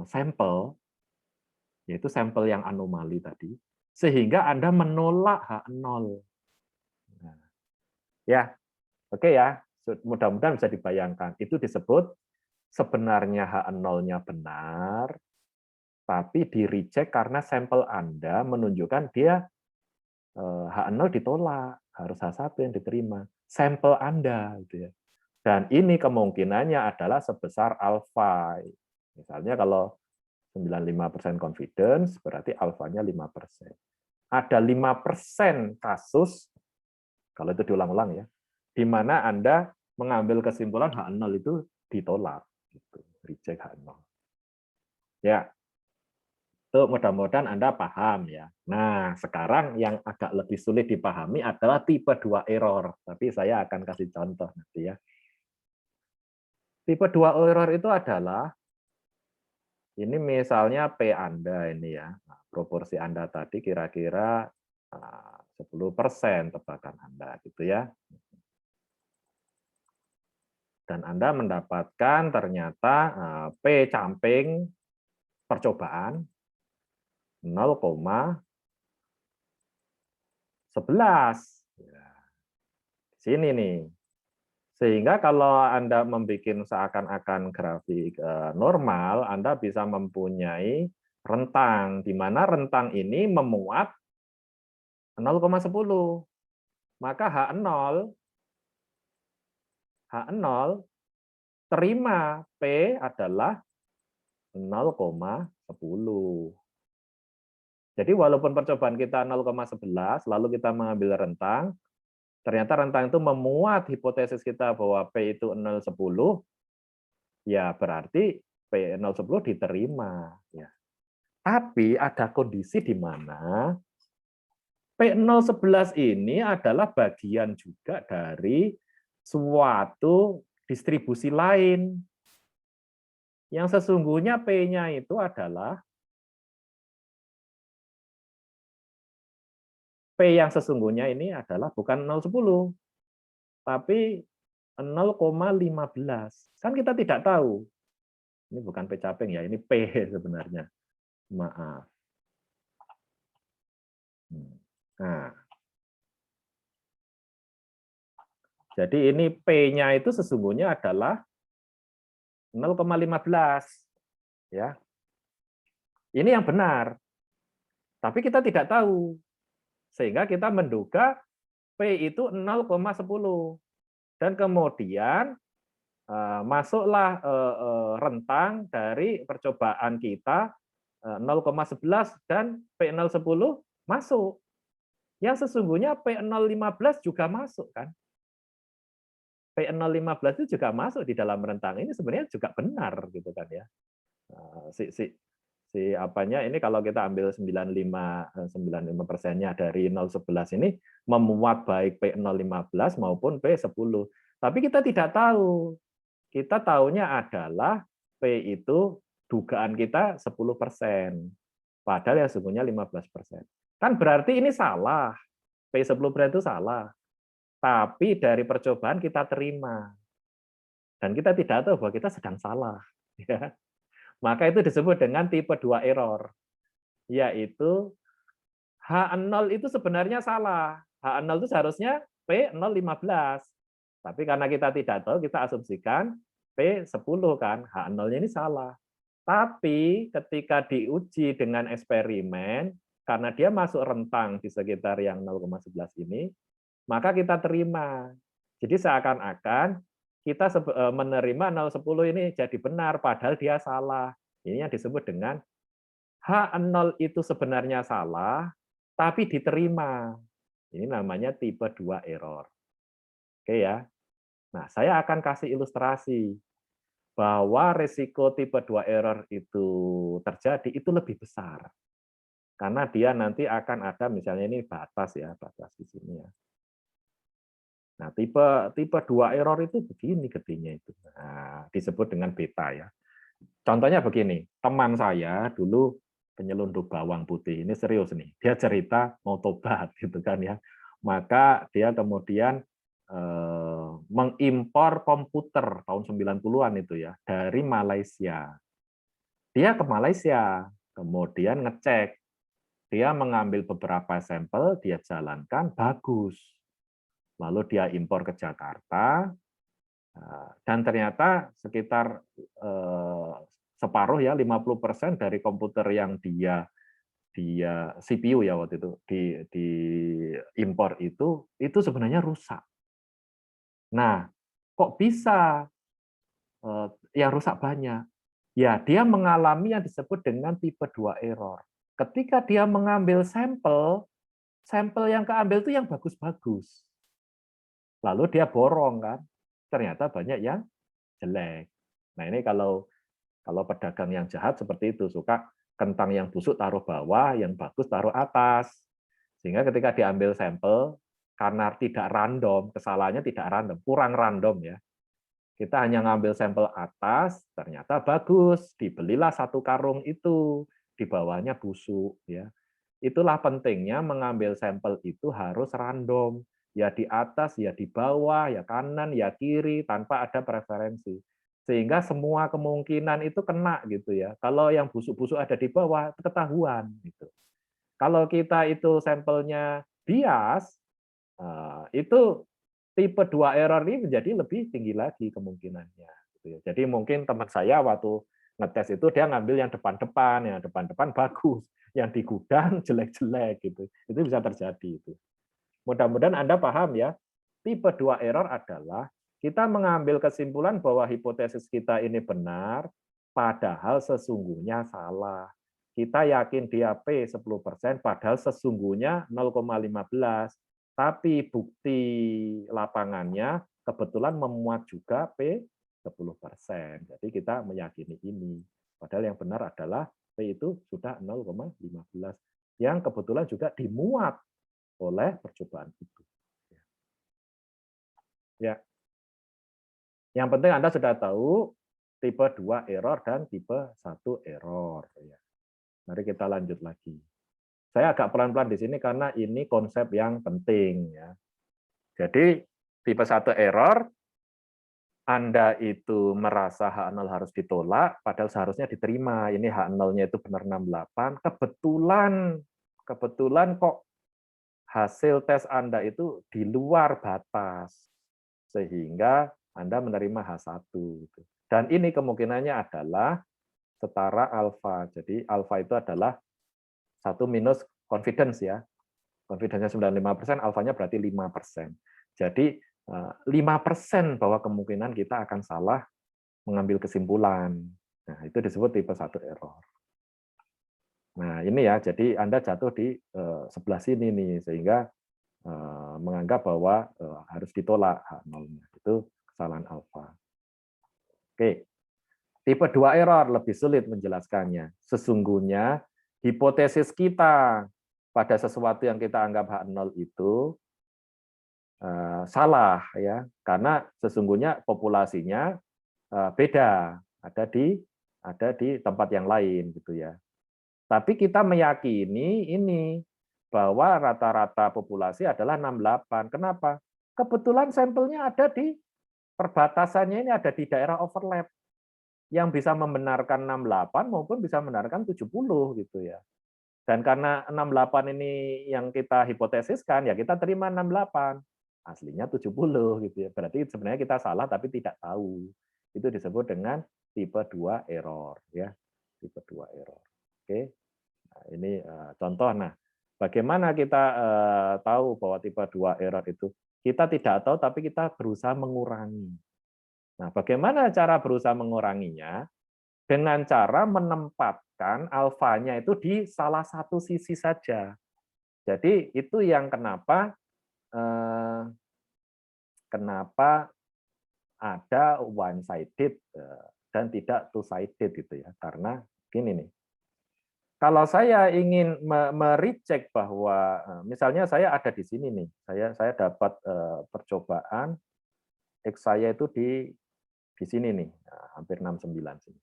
sampel, yaitu sampel yang anomali tadi, sehingga Anda menolak H0. Nah, ya, oke ya, mudah-mudahan bisa dibayangkan. Itu disebut sebenarnya H0-nya benar, tapi di-reject karena sampel Anda menunjukkan dia H0 ditolak, harus H1 yang diterima. Sampel Anda. Gitu ya. Dan ini kemungkinannya adalah sebesar alfa. Misalnya kalau 95% confidence, berarti alfanya 5%. Ada 5% kasus, kalau itu diulang-ulang ya, di mana Anda mengambil kesimpulan H0 itu ditolak. Gitu. Reject H0. Ya, itu mudah-mudahan Anda paham ya. Nah, sekarang yang agak lebih sulit dipahami adalah tipe 2 error. Tapi saya akan kasih contoh nanti ya. Tipe 2 error itu adalah, ini misalnya P Anda ini ya, nah, proporsi Anda tadi kira-kira 10% tebakan Anda gitu ya. Dan Anda mendapatkan ternyata P camping percobaan 0,11. Ya, sini nih. Sehingga kalau Anda membuat seakan-akan grafik normal, Anda bisa mempunyai rentang, di mana rentang ini memuat 0,10. Maka H0 terima P adalah 0,10. Jadi walaupun percobaan kita 0,11, lalu kita mengambil rentang, ternyata rentang itu memuat hipotesis kita bahwa P itu 0,10, ya berarti P 0,10 diterima. Ya. Tapi ada kondisi di mana P011 ini adalah bagian juga dari suatu distribusi lain. Yang sesungguhnya P-nya itu adalah P yang sesungguhnya ini adalah bukan 0,10, tapi 0,15. Kan kita tidak tahu. Ini bukan P caping ya, ini P sebenarnya. Maaf. Nah, jadi ini P-nya itu sesungguhnya adalah 0,15. Ya. Ini yang benar. Tapi kita tidak tahu. Sehingga kita menduga P itu 0,10. Dan kemudian masuklah rentang dari percobaan kita 0,11 dan P010 masuk. Yang sesungguhnya P015 juga masuk kan. P015 itu juga masuk di dalam rentang ini sebenarnya juga benar gitu kan ya. Si apanya ini kalau kita ambil 95% dari 011 ini memuat baik P015 maupun P10. Tapi kita tidak tahu. Kita tahunya adalah P itu dugaan kita 10%. Padahal yang sesungguhnya 15%. Kan berarti ini salah. P10% itu salah. Tapi dari percobaan kita terima. Dan kita tidak tahu bahwa kita sedang salah. Ya. Maka itu disebut dengan tipe 2 error. Yaitu H0 itu sebenarnya salah. H0 itu seharusnya P015. Tapi karena kita tidak tahu, kita asumsikan P10 kan. H0-nya ini salah. Tapi ketika diuji dengan eksperimen, karena dia masuk rentang di sekitar yang 0,11 ini, maka kita terima. Jadi seakan-akan kita menerima 0,10 ini jadi benar, padahal dia salah. Ini yang disebut dengan H0 itu sebenarnya salah, tapi diterima. Ini namanya tipe 2 error. Oke ya. Nah, saya akan kasih ilustrasi bahwa risiko tipe 2 error itu terjadi itu lebih besar. Karena dia nanti akan ada misalnya ini batas ya, batas di sini ya. Nah, tipe 2 error itu begini gedenya itu. Nah, disebut dengan beta ya. Contohnya begini, teman saya dulu penyelundup bawang putih, ini serius nih. Dia cerita mau tobat gitu kan ya. Maka dia kemudian mengimpor komputer tahun 90-an itu ya dari Malaysia. Dia ke Malaysia, kemudian ngecek. Dia mengambil beberapa sampel, dia jalankan bagus. Lalu dia impor ke Jakarta, dan ternyata sekitar separuh ya 50% dari komputer yang dia CPU ya waktu itu di impor itu sebenarnya rusak. Nah, kok bisa yang rusak banyak? Ya, dia mengalami yang disebut dengan tipe 2 error. Ketika dia mengambil sampel, sampel yang keambil itu yang bagus-bagus. Lalu dia borong kan, ternyata banyak yang jelek. Nah, ini kalau pedagang yang jahat seperti itu, suka kentang yang busuk taruh bawah, yang bagus taruh atas. Sehingga ketika diambil sampel, karena tidak random, kesalahannya tidak random, kurang random ya. Kita hanya ngambil sampel atas, ternyata bagus, dibelilah satu karung itu, di bawahnya busuk ya. Itulah pentingnya mengambil sampel itu harus random, ya di atas, ya di bawah, ya kanan, ya kiri, tanpa ada preferensi. Sehingga semua kemungkinan itu kena gitu ya. Kalau yang busuk-busuk ada di bawah, itu ketahuan gitu. Kalau kita itu sampelnya bias, itu tipe 2 error ini menjadi lebih tinggi lagi kemungkinannya. Gitu ya. Jadi mungkin teman saya waktu ngetes itu dia ngambil yang depan-depan bagus, yang di gudang jelek-jelek gitu. Itu bisa terjadi itu. Mudah-mudahan Anda paham ya. Tipe 2 error adalah kita mengambil kesimpulan bahwa hipotesis kita ini benar, padahal sesungguhnya salah. Kita yakin dia P 10%, padahal sesungguhnya 0,15. Tapi bukti lapangannya kebetulan memuat juga P 10%. Jadi kita meyakini ini. Padahal yang benar adalah P itu sudah 0,15. Yang kebetulan juga dimuat oleh percobaan itu. Ya. Yang penting Anda sudah tahu tipe 2 error dan tipe 1 error. Mari kita lanjut lagi. Saya agak pelan-pelan di sini karena ini konsep yang penting. Ya. Jadi tipe 1 error, Anda itu merasa H0 harus ditolak, padahal seharusnya diterima. Ini H0-nya itu benar 68. Kebetulan kok hasil tes Anda itu di luar batas. Sehingga Anda menerima H1. Dan ini kemungkinannya adalah setara alfa. Jadi alfa itu adalah 1 minus confidence ya. Confidence-nya 95%, alfanya berarti 5%. Jadi 5% bahwa kemungkinan kita akan salah mengambil kesimpulan. Nah, itu disebut tipe 1 error. Nah, ini ya, jadi Anda jatuh di sebelah sini nih, sehingga menganggap bahwa harus ditolak H0-nya. Itu kesalahan alfa. Oke, tipe 2 error lebih sulit menjelaskannya. Sesungguhnya hipotesis kita pada sesuatu yang kita anggap H0 itu salah ya, karena sesungguhnya populasinya beda, ada di tempat yang lain gitu ya. Tapi kita meyakini ini bahwa rata-rata populasi adalah 68. Kenapa? Kebetulan sampelnya ada di perbatasannya, ini ada di daerah overlap yang bisa membenarkan 68 maupun bisa membenarkan 70 gitu ya. Dan karena 68 ini yang kita hipotesiskan, ya kita terima 68. Aslinya 70 gitu ya. Berarti sebenarnya kita salah tapi tidak tahu. Itu disebut dengan tipe 2 error ya. Tipe 2 error. Oke. Nah, ini contoh. Nah, bagaimana kita tahu bahwa tipe 2 error itu? Kita tidak tahu tapi kita berusaha mengurangi. Nah, bagaimana cara berusaha menguranginya? Dengan cara menempatkan alfanya itu di salah satu sisi saja. Jadi itu yang kenapa ada one sided dan tidak two sided gitu ya. Karena gini nih. Kalau saya ingin merecek bahwa misalnya saya ada di sini nih, saya dapat percobaan X saya itu di sini nih, hampir 69 sini.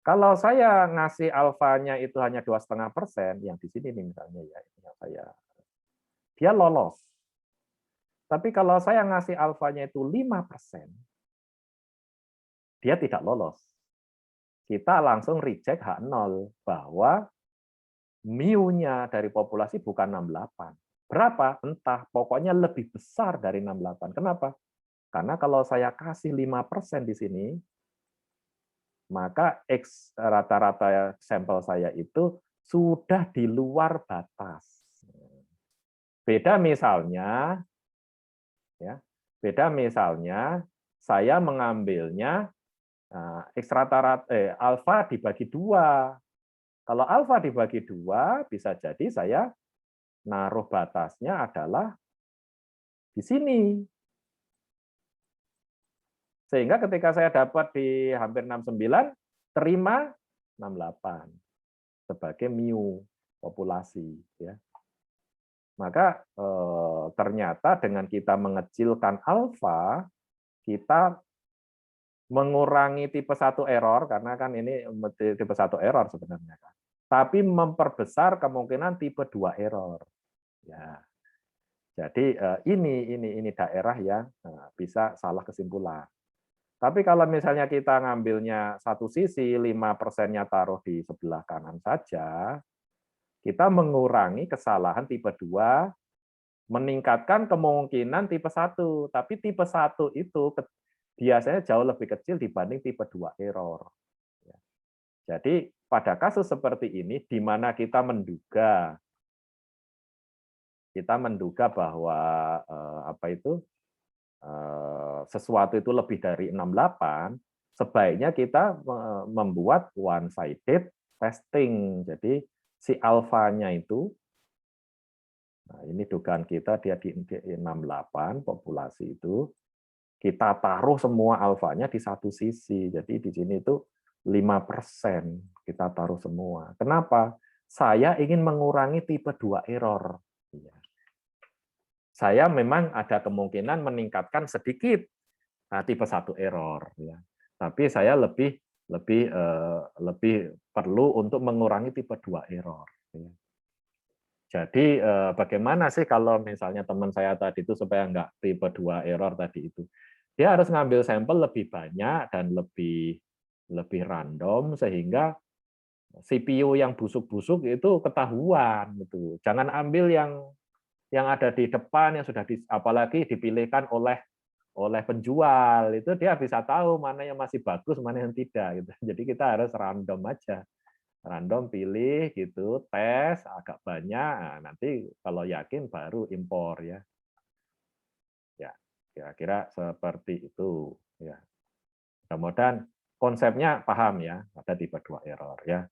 Kalau saya ngasih alfanya itu hanya 2,5%, yang di sini nih misalnya ya, yang dia lolos. Tapi kalau saya ngasih alfanya itu 5%, dia tidak lolos. Kita langsung reject H0 bahwa mu-nya dari populasi bukan 68. Berapa? Entah, pokoknya lebih besar dari 68. Kenapa? Karena kalau saya kasih 5% di sini, maka X rata-rata sampel saya itu sudah di luar batas. Beda misalnya, ya, beda misalnya saya mengambilnya X rata-rata alfa dibagi 2. Kalau alfa dibagi 2, bisa jadi saya naruh batasnya adalah di sini. Sehingga ketika saya dapat di hampir 69, terima 68 sebagai mu populasi. Ya. Maka ternyata dengan kita mengecilkan alfa, kita mengurangi tipe 1 error, karena kan ini tipe 1 error sebenarnya. Tapi memperbesar kemungkinan tipe 2 error. Ya. Jadi ini daerah yang bisa salah kesimpulan. Tapi kalau misalnya kita ngambilnya satu sisi, 5%-nya taruh di sebelah kanan saja, kita mengurangi kesalahan tipe 2, meningkatkan kemungkinan tipe 1. Tapi tipe 1 itu biasanya jauh lebih kecil dibanding tipe 2 error. Jadi pada kasus seperti ini, di mana kita menduga bahwa sesuatu itu lebih dari 68, sebaiknya kita membuat one sided testing. Jadi si alfanya itu, nah ini dugaan kita dia di 68 populasi itu, kita taruh semua alfanya di satu sisi. Jadi di sini itu 5% kita taruh semua. Kenapa? Saya ingin mengurangi tipe 2 error. Saya memang ada kemungkinan meningkatkan sedikit tipe 1 error. Ya. Tapi saya lebih perlu untuk mengurangi tipe 2 error. Ya. Jadi bagaimana sih kalau misalnya teman saya tadi itu supaya nggak tipe 2 error tadi itu? Dia harus ngambil sampel lebih banyak dan lebih random sehingga CPU yang busuk-busuk itu ketahuan gitu. Jangan ambil yang ada di depan yang sudah apalagi dipilihkan oleh penjual, itu dia bisa tahu mana yang masih bagus, mana yang tidak gitu. Jadi kita harus random aja. Random pilih gitu, tes agak banyak, nah, nanti kalau yakin baru impor ya. Ya, kira-kira seperti itu ya. Mudah-mudahan konsepnya paham ya, ada tipe 2 error ya.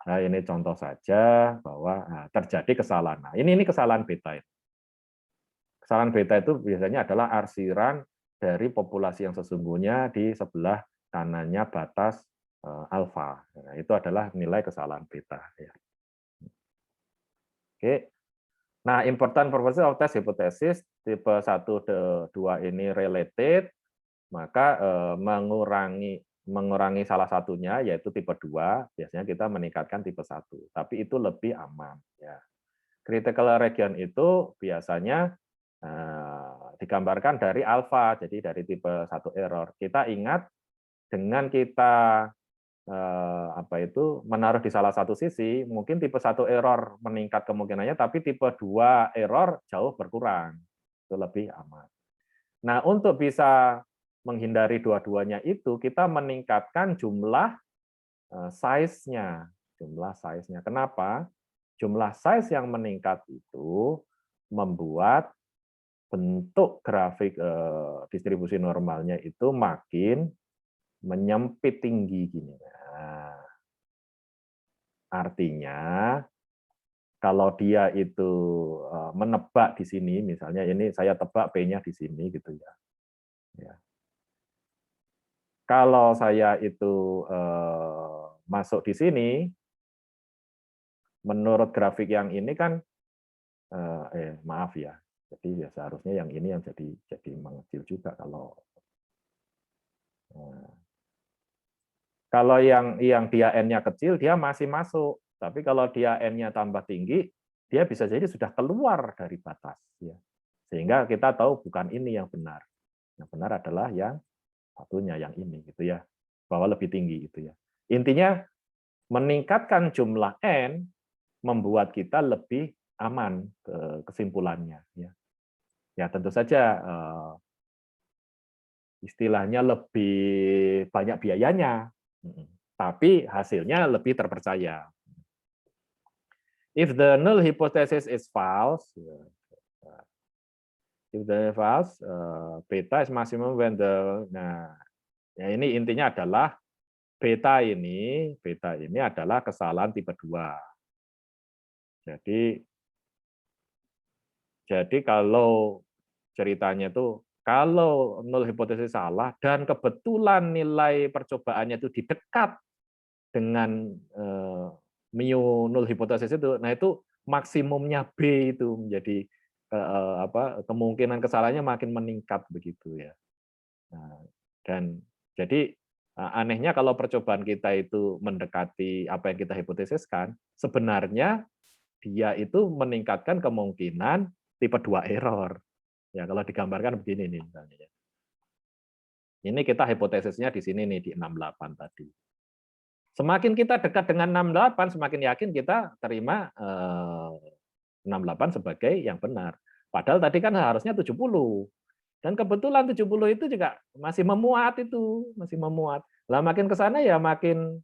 Nah, ini contoh saja bahwa terjadi kesalahan. Nah, ini kesalahan beta. Kesalahan beta itu biasanya adalah arsiran dari populasi yang sesungguhnya di sebelah kanannya batas alfa. Nah, itu adalah nilai kesalahan beta. Ya. Oke. Nah, important purposes of test hypothesis tipe 1, 2 ini related, maka mengurangi salah satunya yaitu tipe 2, biasanya kita meningkatkan tipe 1, tapi itu lebih aman ya. Critical region itu biasanya digambarkan dari alfa, jadi dari tipe 1 error. Kita ingat dengan kita menaruh di salah satu sisi, mungkin tipe 1 error meningkat kemungkinannya, tapi tipe 2 error jauh berkurang. Itu lebih aman. Nah, untuk bisa menghindari dua-duanya itu, kita meningkatkan jumlah size-nya. Kenapa? Jumlah size yang meningkat itu membuat bentuk grafik distribusi normalnya itu makin menyempit tinggi gini. Nah, artinya kalau dia itu menebak di sini, misalnya ini saya tebak P-nya di sini gitu ya. Ya. Kalau saya itu masuk di sini, menurut grafik yang ini kan, maaf ya, jadi ya seharusnya yang ini yang jadi mengecil juga kalau yang dia N-nya kecil dia masih masuk, tapi kalau dia N-nya tambah tinggi, dia bisa jadi sudah keluar dari batas ya. Sehingga kita tahu bukan ini yang benar. Yang benar adalah yang satunya, yang ini gitu ya, bahwa lebih tinggi gitu ya. Intinya meningkatkan jumlah N membuat kita lebih aman kesimpulannya ya. Ya tentu saja istilahnya lebih banyak biayanya, tapi hasilnya lebih terpercaya. If the null hypothesis is false, beta is maximum when the, nah, ya ini intinya adalah beta ini adalah kesalahan tipe 2. Jadi kalau ceritanya itu kalau null hipotesis salah dan kebetulan nilai percobaannya itu di dekat dengan mu null hipotesis itu, nah itu maksimumnya B itu menjadi kemungkinan kesalahannya makin meningkat begitu ya. Nah, dan jadi anehnya kalau percobaan kita itu mendekati apa yang kita hipotesiskan, sebenarnya dia itu meningkatkan kemungkinan tipe 2 error. Ya, kalau digambarkan begini nih misalnya ya. Ini kita hipotesisnya di sini nih di 68 tadi. Semakin kita dekat dengan 68, semakin yakin kita terima 68 sebagai yang benar. Padahal tadi kan harusnya 70. Dan kebetulan 70 itu juga masih memuat itu, masih memuat. Lah makin ke sana ya makin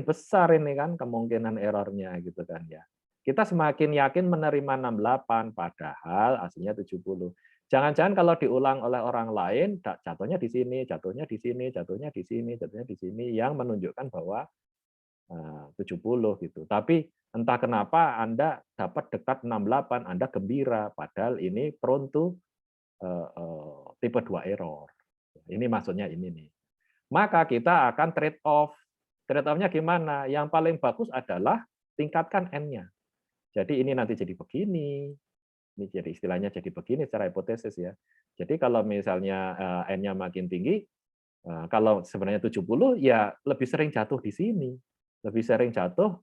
besar ini kan kemungkinan errornya gitu kan ya. Kita semakin yakin menerima 68 padahal aslinya 70. Jangan-jangan kalau diulang oleh orang lain jatuhnya di sini, jatuhnya di sini, jatuhnya di sini, jatuhnya di sini yang menunjukkan bahwa 70 gitu. Tapi entah kenapa Anda dapat dekat 68, Anda gembira padahal ini prone to tipe 2 error. Ini maksudnya ini nih. Maka kita akan trade off. Trade off-nya gimana? Yang paling bagus adalah tingkatkan N-nya. Jadi ini nanti jadi begini. Ini jadi istilahnya jadi begini secara hipotesis ya. Jadi kalau misalnya N-nya makin tinggi, kalau sebenarnya 70 ya lebih sering jatuh di sini. Lebih sering jatuh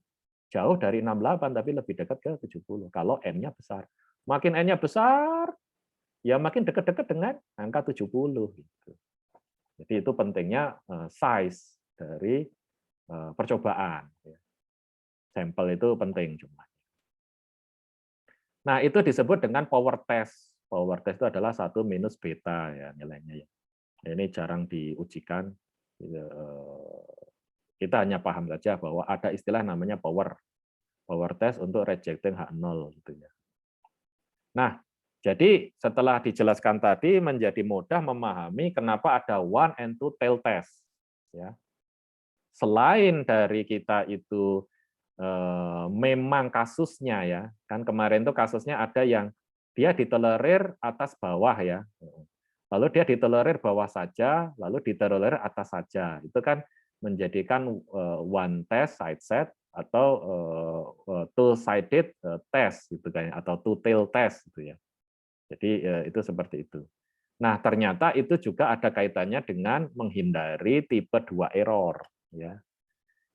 jauh dari 68 tapi lebih dekat ke 70 kalau N-nya besar. Makin N-nya besar, ya makin dekat-dekat dengan angka 70 gitu. Jadi itu pentingnya size dari percobaan. Sampel itu penting jumlahnya. Nah, itu disebut dengan power test. Power test itu adalah 1 minus beta ya nilainya ya. Ini jarang diujikan. Kita hanya paham saja bahwa ada istilah namanya power test untuk rejecting H0 gitu ya. Nah, jadi setelah dijelaskan tadi menjadi mudah memahami kenapa ada one and two tail test ya. selain dari kita itu memang kasusnya ya, kan kemarin tuh kasusnya ada yang dia ditolerir atas bawah ya, lalu dia ditolerir bawah saja, lalu ditolerir atas saja, itu kan menjadikan one test side set atau two sided test gitu kan, atau two tail test gitu ya. Jadi itu seperti itu. Nah, ternyata itu juga ada kaitannya dengan menghindari tipe 2 error ya.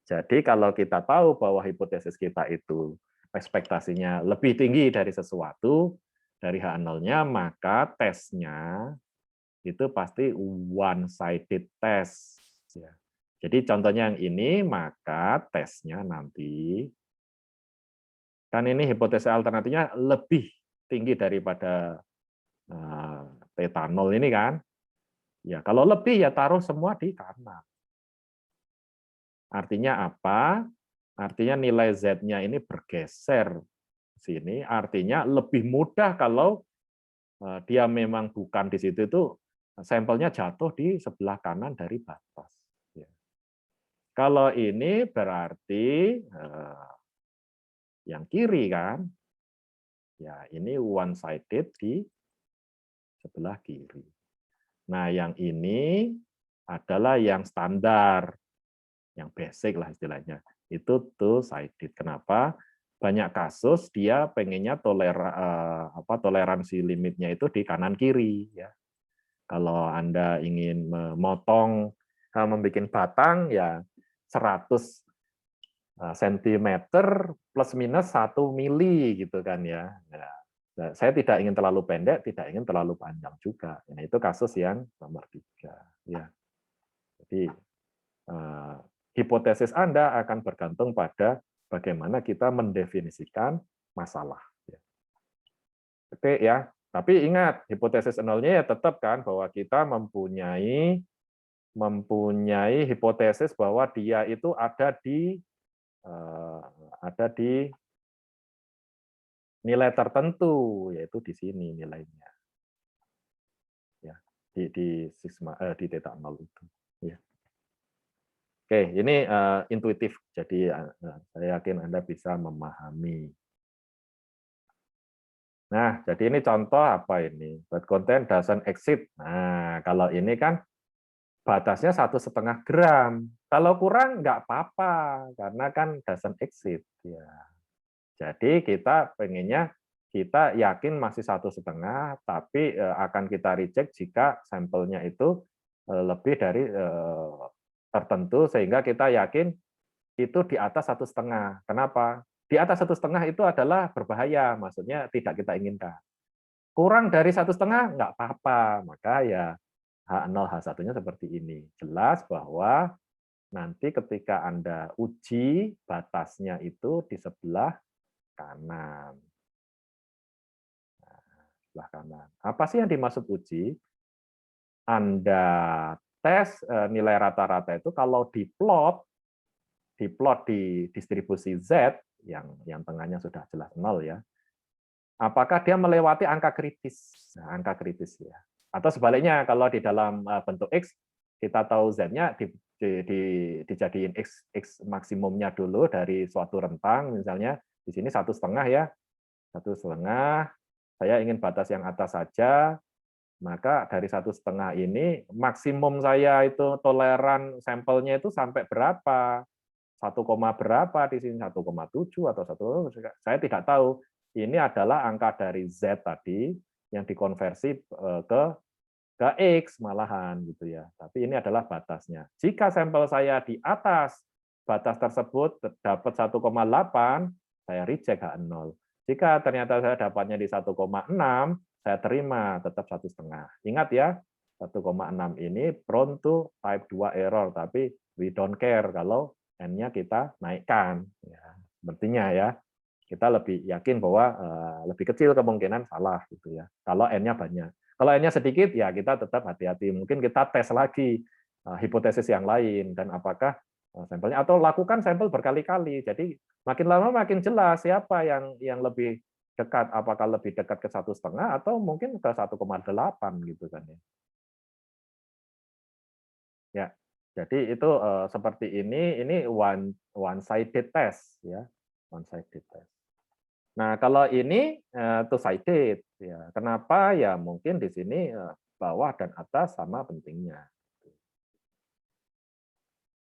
Jadi kalau kita tahu bahwa hipotesis kita itu ekspektasinya lebih tinggi dari sesuatu, dari H0-nya, maka tesnya itu pasti one-sided test. Ya. Jadi contohnya yang ini, maka tesnya nanti, kan ini hipotesis alternatifnya lebih tinggi daripada theta 0 ini kan. Ya, kalau lebih ya taruh semua di kanan. Artinya apa? Artinya nilai Z-nya ini bergeser sini, artinya lebih mudah kalau dia memang bukan di situ itu sampelnya jatuh di sebelah kanan dari batas. Ya. Kalau ini berarti yang kiri kan, ya ini one sided di sebelah kiri. Nah yang ini adalah yang standar, yang basic lah istilahnya. Itu two-sided. Kenapa? Banyak kasus dia pengennya toleransi limitnya itu di kanan kiri. Ya. Kalau Anda ingin memotong, membuat batang, ya 100 cm plus minus 1 mili gitu kan ya. Nah, saya tidak ingin terlalu pendek, tidak ingin terlalu panjang juga. Nah, itu kasus yang nomor 3. Ya. Jadi hipotesis Anda akan bergantung pada bagaimana kita mendefinisikan masalah. Oke ya, tapi ingat hipotesis nolnya ya tetap kan bahwa kita mempunyai hipotesis bahwa dia itu ada di nilai tertentu, yaitu di sini nilainya, ya di sigma di theta 0 itu. Ya. Oke, ini intuitif, jadi saya yakin Anda bisa memahami. Nah, jadi ini contoh apa ini? But content doesn't exceed. Nah, kalau ini kan batasnya 1,5 gram. Kalau kurang nggak apa-apa, karena kan doesn't exceed. Ya. Jadi kita pengennya kita yakin masih 1,5, tapi akan kita reject jika sampelnya itu lebih dari tertentu, sehingga kita yakin itu di atas 1,5. Kenapa? Di atas 1,5 itu adalah berbahaya, maksudnya tidak kita inginkan. Kurang dari 1,5 nggak apa-apa, maka ya H0, H1-nya seperti ini. Jelas bahwa nanti ketika Anda uji, batasnya itu di sebelah kanan. Nah, sebelah kanan. Apa sih yang dimaksud uji? Anda tes nilai rata-rata itu kalau diplot di distribusi Z, yang tengahnya sudah jelas 0 ya, apakah dia melewati angka kritis? Nah, angka kritis ya. Atau sebaliknya, kalau di dalam bentuk X, kita tahu Z-nya dijadiin X maksimumnya dulu dari suatu rentang, misalnya di sini 1,5 ya, 1,5, saya ingin batas yang atas saja, maka dari 1,5 ini, maksimum saya itu toleran sampelnya itu sampai berapa? 1, berapa di sini, 1,7 atau 1, saya tidak tahu. Ini adalah angka dari Z tadi yang dikonversi ke X malahan gitu ya. Tapi ini adalah batasnya. Jika sampel saya di atas batas tersebut dapat 1,8, saya reject H0. Jika ternyata saya dapatnya di 1,6, saya terima tetap 1,5. Ingat ya, 1,6 ini prone to type 2 error, tapi we don't care kalau N-nya kita naikkan. Ya, sepertinya ya, kita lebih yakin bahwa lebih kecil kemungkinan salah gitu ya. Kalau N-nya banyak. Kalau N-nya sedikit, ya kita tetap hati-hati. Mungkin kita tes lagi hipotesis yang lain dan apakah sampelnya, atau lakukan sampel berkali-kali. Jadi makin lama makin jelas siapa yang lebih dekat, apakah lebih dekat ke 1,5 atau mungkin ke 1,8 gitu kan ya. Ya. Jadi itu seperti ini one sided test ya, one sided test. Nah, kalau ini two sided ya. Kenapa? Ya mungkin di sini bawah dan atas sama pentingnya.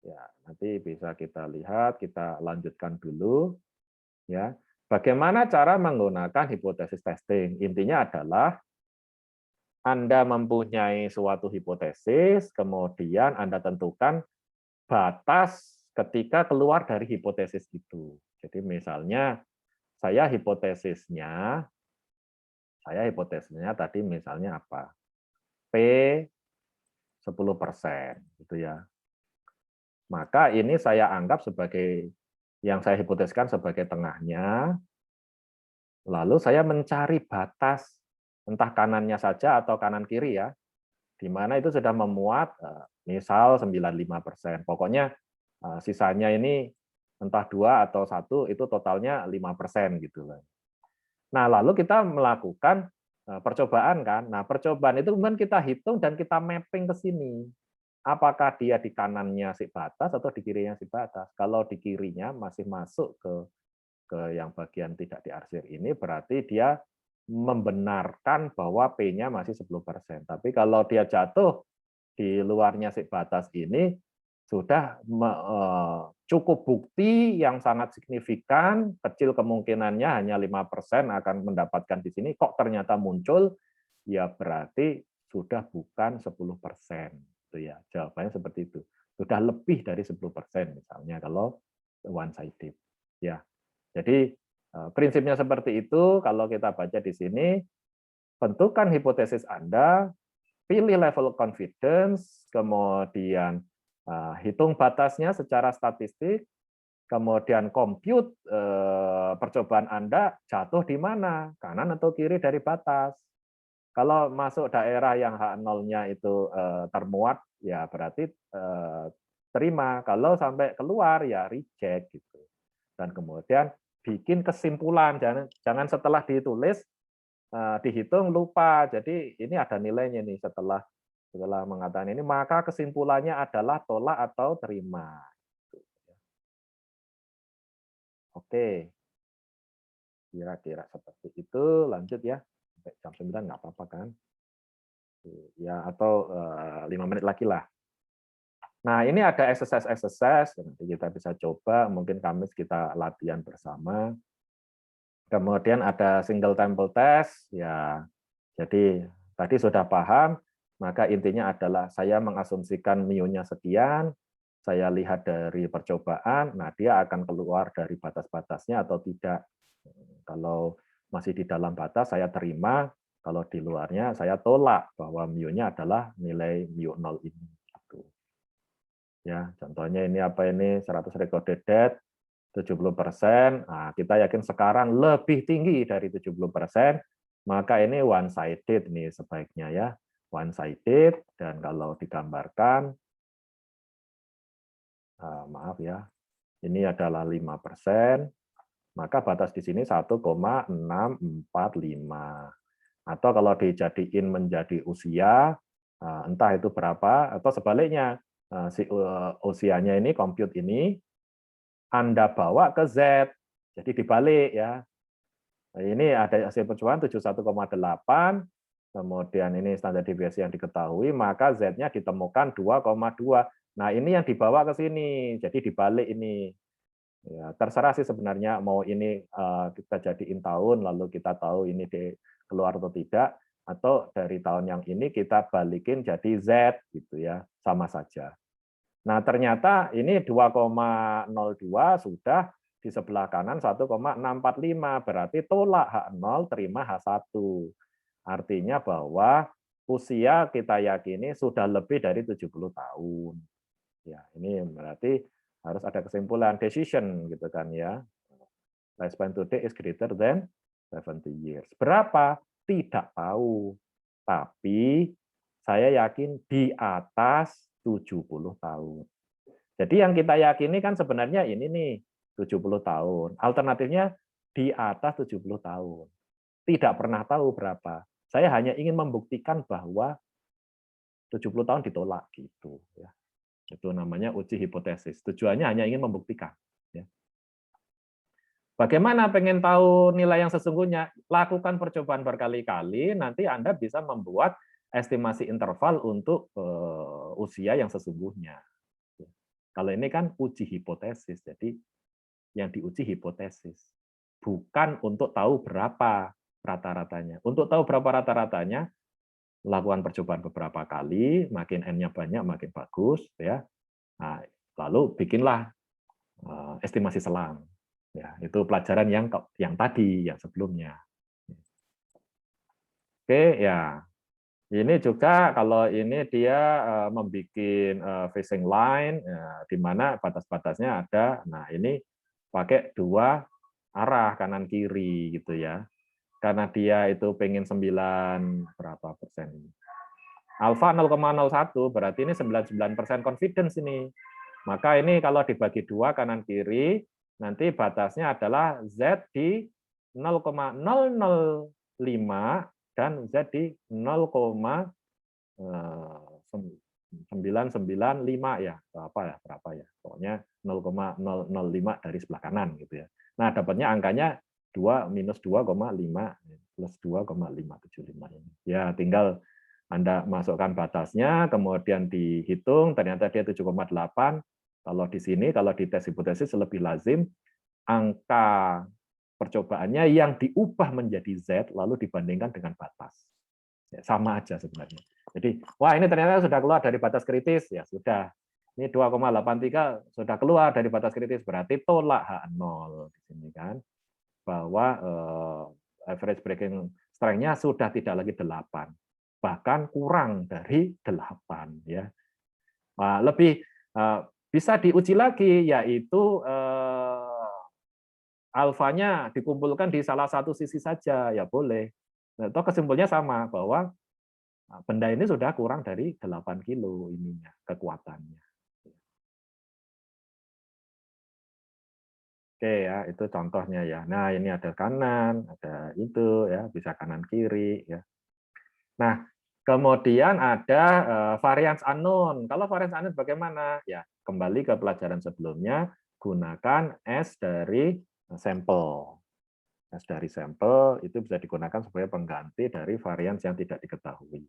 Ya, nanti bisa kita lihat, kita lanjutkan dulu ya. Bagaimana cara menggunakan hipotesis testing? Intinya adalah Anda mempunyai suatu hipotesis, kemudian Anda tentukan batas ketika keluar dari hipotesis itu. Jadi misalnya saya hipotesisnya tadi misalnya apa? P 10% gitu ya. Maka ini saya anggap sebagai yang saya hipotesiskan sebagai tengahnya, lalu saya mencari batas entah kanannya saja atau kanan kiri ya, di mana itu sudah memuat misal 95%. Pokoknya sisanya ini entah 2 atau 1 itu totalnya 5% gitu. Nah, lalu kita melakukan percobaan kan. Nah, percobaan itu kemudian kita hitung dan kita mapping ke sini. Apakah dia di kanannya si batas atau di kirinya si batas? Kalau di kirinya masih masuk ke yang bagian tidak diarsir ini, berarti dia membenarkan bahwa P-nya masih 10%. Tapi kalau dia jatuh di luarnya si batas ini, sudah cukup bukti yang sangat signifikan, kecil kemungkinannya hanya 5% akan mendapatkan di sini, kok ternyata muncul, ya berarti sudah bukan 10%. Itu ya, jawabannya seperti itu. Sudah lebih dari 10% misalnya kalau one sided. Ya. Jadi prinsipnya seperti itu, kalau kita baca di sini, tentukan hipotesis Anda, pilih level confidence, kemudian hitung batasnya secara statistik, kemudian compute percobaan Anda jatuh di mana, kanan atau kiri dari batas. Kalau masuk daerah yang H0-nya itu termuat, ya berarti terima. Kalau sampai keluar, ya reject gitu. Dan kemudian bikin kesimpulan, jangan setelah ditulis dihitung lupa. Jadi ini ada nilainya nih setelah mengatakan ini, maka kesimpulannya adalah tolak atau terima. Oke, kira-kira seperti itu. Lanjut ya, sampai jam 9 nggak apa-apa kan? Ya, atau 5 menit lagi lah. Nah, ini ada exercise, nanti kita bisa coba, mungkin Kamis kita latihan bersama. Kemudian ada single sample test, ya. Jadi tadi sudah paham, maka intinya adalah saya mengasumsikan mu-nya sekian, saya lihat dari percobaan, nah dia akan keluar dari batas-batasnya atau tidak. Kalau masih di dalam batas, saya terima, kalau di luarnya saya tolak bahwa mu-nya adalah nilai mu 0 ini. Gitu. Ya, contohnya ini apa ini 100 recorded death, 70%. Nah, kita yakin sekarang lebih tinggi dari 70%, maka ini one sided nih sebaiknya ya. One sided, dan kalau digambarkan maaf ya, ini adalah 5%, maka batas di sini 1,645. Atau kalau dijadiin menjadi usia, entah itu berapa, atau sebaliknya, si usianya ini, compute ini, Anda bawa ke Z, jadi dibalik ya. Nah, ini ada hasil percobaan 71,8, kemudian ini standar deviasi yang diketahui, maka Z-nya ditemukan 2,2. Nah, ini yang dibawa ke sini, jadi dibalik ini. Ya, terserah sih sebenarnya mau ini kita jadiin tahun, lalu kita tahu ini keluar atau tidak, atau dari tahun yang ini kita balikin jadi Z, gitu ya, sama saja. Nah, ternyata ini 2,02 sudah di sebelah kanan 1,645, berarti tolak H0, terima H1. Artinya bahwa usia kita yakini sudah lebih dari 70 tahun. Ya, ini berarti harus ada kesimpulan decision gitu kan ya. Lifespan today is greater than 70 years. Berapa? Tidak tahu. Tapi saya yakin di atas 70 tahun. Jadi yang kita yakini kan sebenarnya ini nih, 70 tahun. Alternatifnya di atas 70 tahun. Tidak pernah tahu berapa. Saya hanya ingin membuktikan bahwa 70 tahun ditolak gitu ya. Itu namanya uji hipotesis. Tujuannya hanya ingin membuktikan. Ya. Bagaimana pengen tahu nilai yang sesungguhnya? Lakukan percobaan berkali-kali, nanti Anda bisa membuat estimasi interval untuk usia yang sesungguhnya. Kalau ini kan uji hipotesis, jadi yang diuji hipotesis. Bukan untuk tahu berapa rata-ratanya. Untuk tahu berapa rata-ratanya, lakukan percobaan beberapa kali, makin N-nya banyak, makin bagus. Ya. Nah, lalu bikinlah estimasi selang. Ya, itu pelajaran yang tadi, yang sebelumnya. Oke, ya. Ini juga kalau ini dia membuat phasing line, ya, di mana batas-batasnya ada. Nah, ini pakai dua arah kanan kiri gitu ya. Karena dia itu pengen 9 berapa persen. Alfa 0,01 berarti ini 99% confidence ini. Maka ini kalau dibagi dua kanan kiri, nanti batasnya adalah Z di 0,005 dan Z di 0,995 ya, berapa ya, pokoknya 0,005 dari sebelah kanan gitu ya. Nah, dapatnya angkanya 2 minus 2,5 plus 2,575 ini. Ya, tinggal Anda masukkan batasnya, kemudian dihitung, ternyata dia 7,8. Kalau di sini, kalau di tes hipotesis lebih lazim, angka percobaannya yang diubah menjadi Z, lalu dibandingkan dengan batas. Ya, sama aja sebenarnya. Jadi, wah ini ternyata sudah keluar dari batas kritis, ya sudah. Ini 2,83 sudah keluar dari batas kritis, berarti tolak H0 di sini kan. Bahwa average breaking strength-nya sudah tidak lagi 8. Bahkan kurang dari 8 ya. Lebih bisa diuji lagi, yaitu alfanya dikumpulkan di salah satu sisi saja, ya boleh. Atau kesimpulannya sama, bahwa benda ini sudah kurang dari 8 kilo ininya, kekuatannya. Oke ya, itu contohnya ya. Nah, ini ada kanan, ada itu ya, bisa kanan kiri ya. Nah, kemudian ada variance unknown. Kalau variance unknown bagaimana? Ya, kembali ke pelajaran sebelumnya, gunakan S dari sampel. S dari sampel itu bisa digunakan sebagai pengganti dari variance yang tidak diketahui.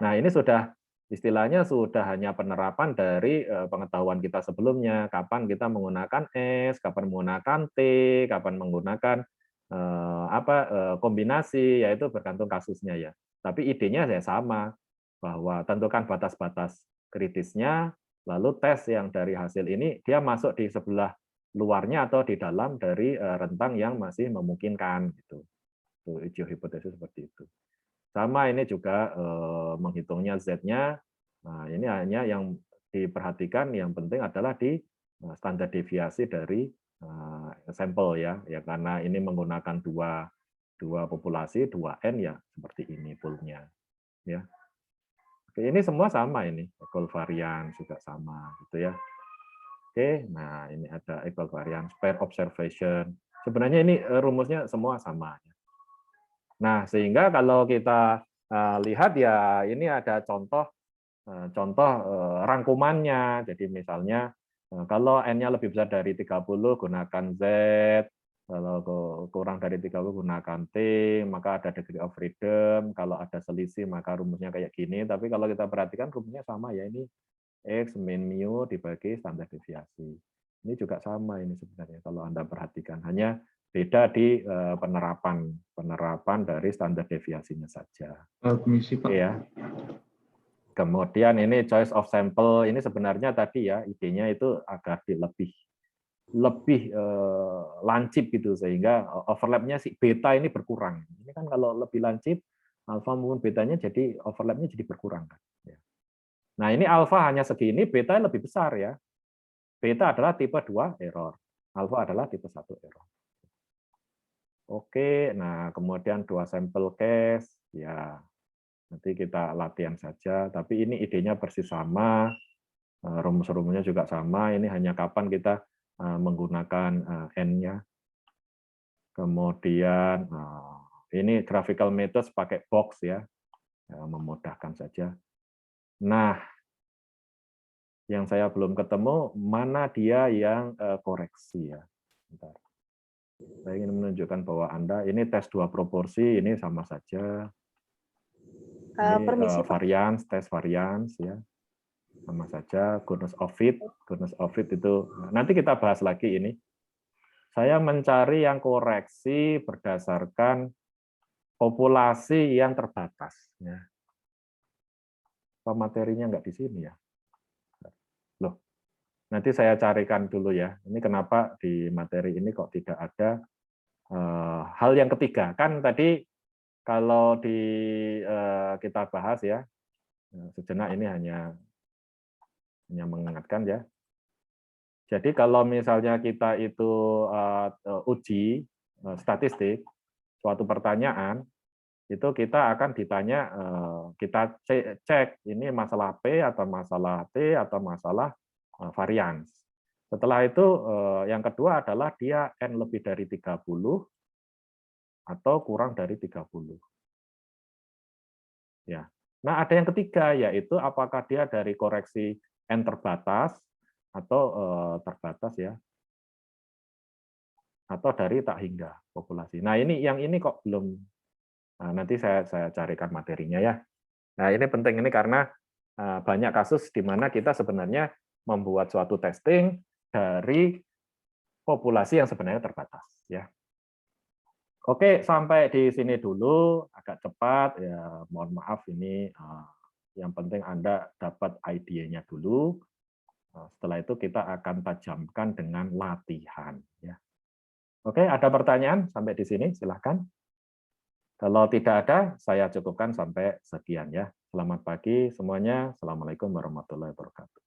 Nah, ini sudah istilahnya sudah hanya penerapan dari pengetahuan kita sebelumnya, kapan kita menggunakan S, kapan menggunakan T, kapan menggunakan kombinasi, yaitu bergantung kasusnya ya. Tapi idenya saya sama, bahwa tentukan batas-batas kritisnya, lalu tes yang dari hasil ini dia masuk di sebelah luarnya atau di dalam dari rentang yang masih memungkinkan gitu. Itu hipotesis seperti itu. Sama ini juga menghitungnya Z-nya. Nah, ini hanya yang diperhatikan, yang penting adalah di standar deviasi dari sampel ya. Ya karena ini menggunakan dua populasi, 2N ya seperti ini poolnya. Ya. Oke, ini semua sama ini. Equal variance juga sama gitu ya. Oke, nah ini ada equal variance, pair observation. Sebenarnya ini rumusnya semua sama. Nah, sehingga kalau kita lihat ya ini ada contoh rangkumannya. Jadi misalnya kalau N-nya lebih besar dari 30 gunakan Z, kalau kurang dari 30 gunakan T, maka ada degree of freedom. Kalau ada selisih maka rumusnya kayak gini. Tapi kalau kita perhatikan rumusnya sama ya, ini X min mu dibagi standar deviasi. Ini juga sama ini sebenarnya kalau Anda perhatikan. Hanya beda di penerapan dari standar deviasinya saja. Permisi, Pak. Ya. Kemudian ini choice of sample, ini sebenarnya tadi ya idenya itu agar lebih lancip gitu, sehingga overlapnya si beta ini berkurang. Ini kan kalau lebih lancip alfa maupun betanya jadi overlapnya jadi berkurang kan. Nah ini alfa hanya segini, beta lebih besar ya. Beta adalah tipe 2 error, alfa adalah tipe 1 error. Oke, nah kemudian 2 sampel case, ya nanti kita latihan saja. Tapi ini idenya persis sama, rumus-rumusnya juga sama. Ini hanya kapan kita menggunakan N-nya. Kemudian ini graphical methods pakai box ya, memudahkan saja. Nah, Yang saya belum ketemu mana dia yang koreksi ya. Bentar. Saya ingin menunjukkan bahwa Anda ini tes 2 proporsi ini sama saja. Ini Permisi, Pak. varians, tes varians ya. Sama saja goodness of it itu nanti kita bahas lagi ini. Saya mencari yang koreksi berdasarkan populasi yang terbatas ya. Apa materinya nggak di sini ya? Loh, nanti saya carikan dulu ya. Ini kenapa di materi ini kok tidak ada hal yang ketiga. Kan tadi kalau kita bahas ya, sejenak ini hanya mengingatkan ya. Jadi kalau misalnya kita itu uji statistik suatu pertanyaan, itu kita akan ditanya, kita cek ini masalah P atau masalah T atau masalah varians. Setelah itu yang kedua adalah dia N lebih dari 30 atau kurang dari 30. Ya. Nah, ada yang ketiga yaitu apakah dia dari koreksi N terbatas atau terbatas ya, atau dari tak hingga populasi. Nah, yang ini kok belum. Nah, nanti saya carikan materinya ya. Nah, ini penting ini karena banyak kasus di mana kita sebenarnya membuat suatu testing dari populasi yang sebenarnya terbatas ya. Oke, sampai di sini dulu agak cepat ya. Mohon maaf ini yang penting Anda dapat idenya dulu. Setelah itu kita akan tajamkan dengan latihan ya. Oke, ada pertanyaan sampai di sini? Silahkan. Kalau tidak ada, saya cukupkan sampai sekian ya. Selamat pagi semuanya. Assalamualaikum warahmatullahi wabarakatuh.